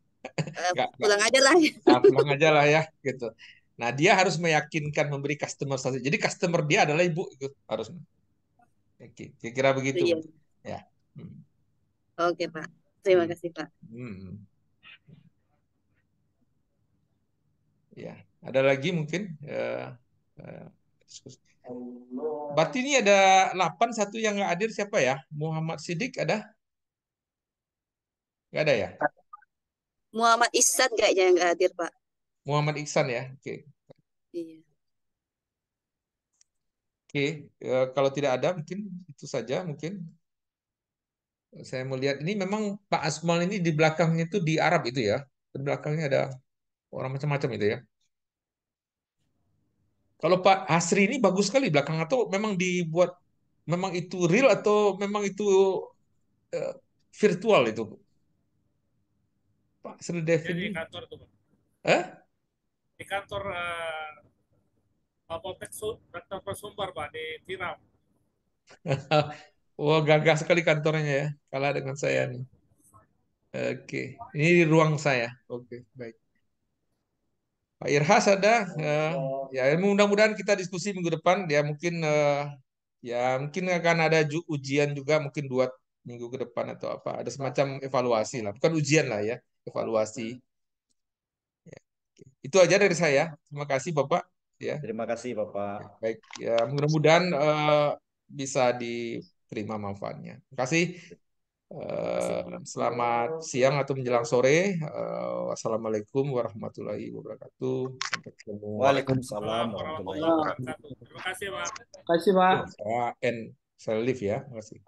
nggak Pulang aja lah. pulang aja lah ya gitu. Nah dia harus meyakinkan memberi customer satisfaction. Jadi customer dia adalah ibu itu harus. Oke, kira-kira begitu Bu. Iya. Ya. Hmm. Oke, Pak. Terima Hmm. kasih, Pak. Hmm. Ya, ada lagi mungkin diskusi. Berarti ini ada 8, satu yang nggak hadir siapa ya? Muhammad Sidik ada? Nggak ada ya? Muhammad Ihsan kayaknya yang nggak hadir, Pak. Muhammad Iksan ya? Oke. Iya. Oke, kalau tidak ada mungkin itu saja mungkin. Saya melihat ini memang Pak Asmal ini di belakangnya itu di Arab itu ya. Di belakangnya ada orang macam-macam itu ya. Kalau Pak Hasri ini bagus sekali belakang, atau memang dibuat, memang itu real atau memang itu eh, virtual itu Pak Sri Jadi Devin di ini? kantor tuh Pak. Eh? Di kantor Poltek Dr. Persumbar Pak di Tiram. Wah, gagah sekali kantornya ya. Kalah dengan saya nih. Oke, ini ruang saya. Oke, baik. Pak Irhas ada, ya mudah-mudahan kita diskusi minggu depan. Ya mungkin akan ada ujian juga mungkin 2 minggu ke depan atau apa. Ada semacam evaluasi lah, bukan ujian lah ya, evaluasi. Ya, oke. Itu aja dari saya. Terima kasih Bapak. Ya, Terima kasih Bapak. baik. Ya mudah-mudahan bisa diterima manfaatnya. Terima kasih. Selamat siang atau menjelang sore. Wassalamualaikum warahmatullahi wabarakatuh. Sampai ketemu. Waalaikumsalam Assalamualaikum warahmatullahi warahmatullahi wabarakatuh. wabarakatuh. Terima kasih Pak. Terima kasih Pak. Saya live ya. Terima kasih.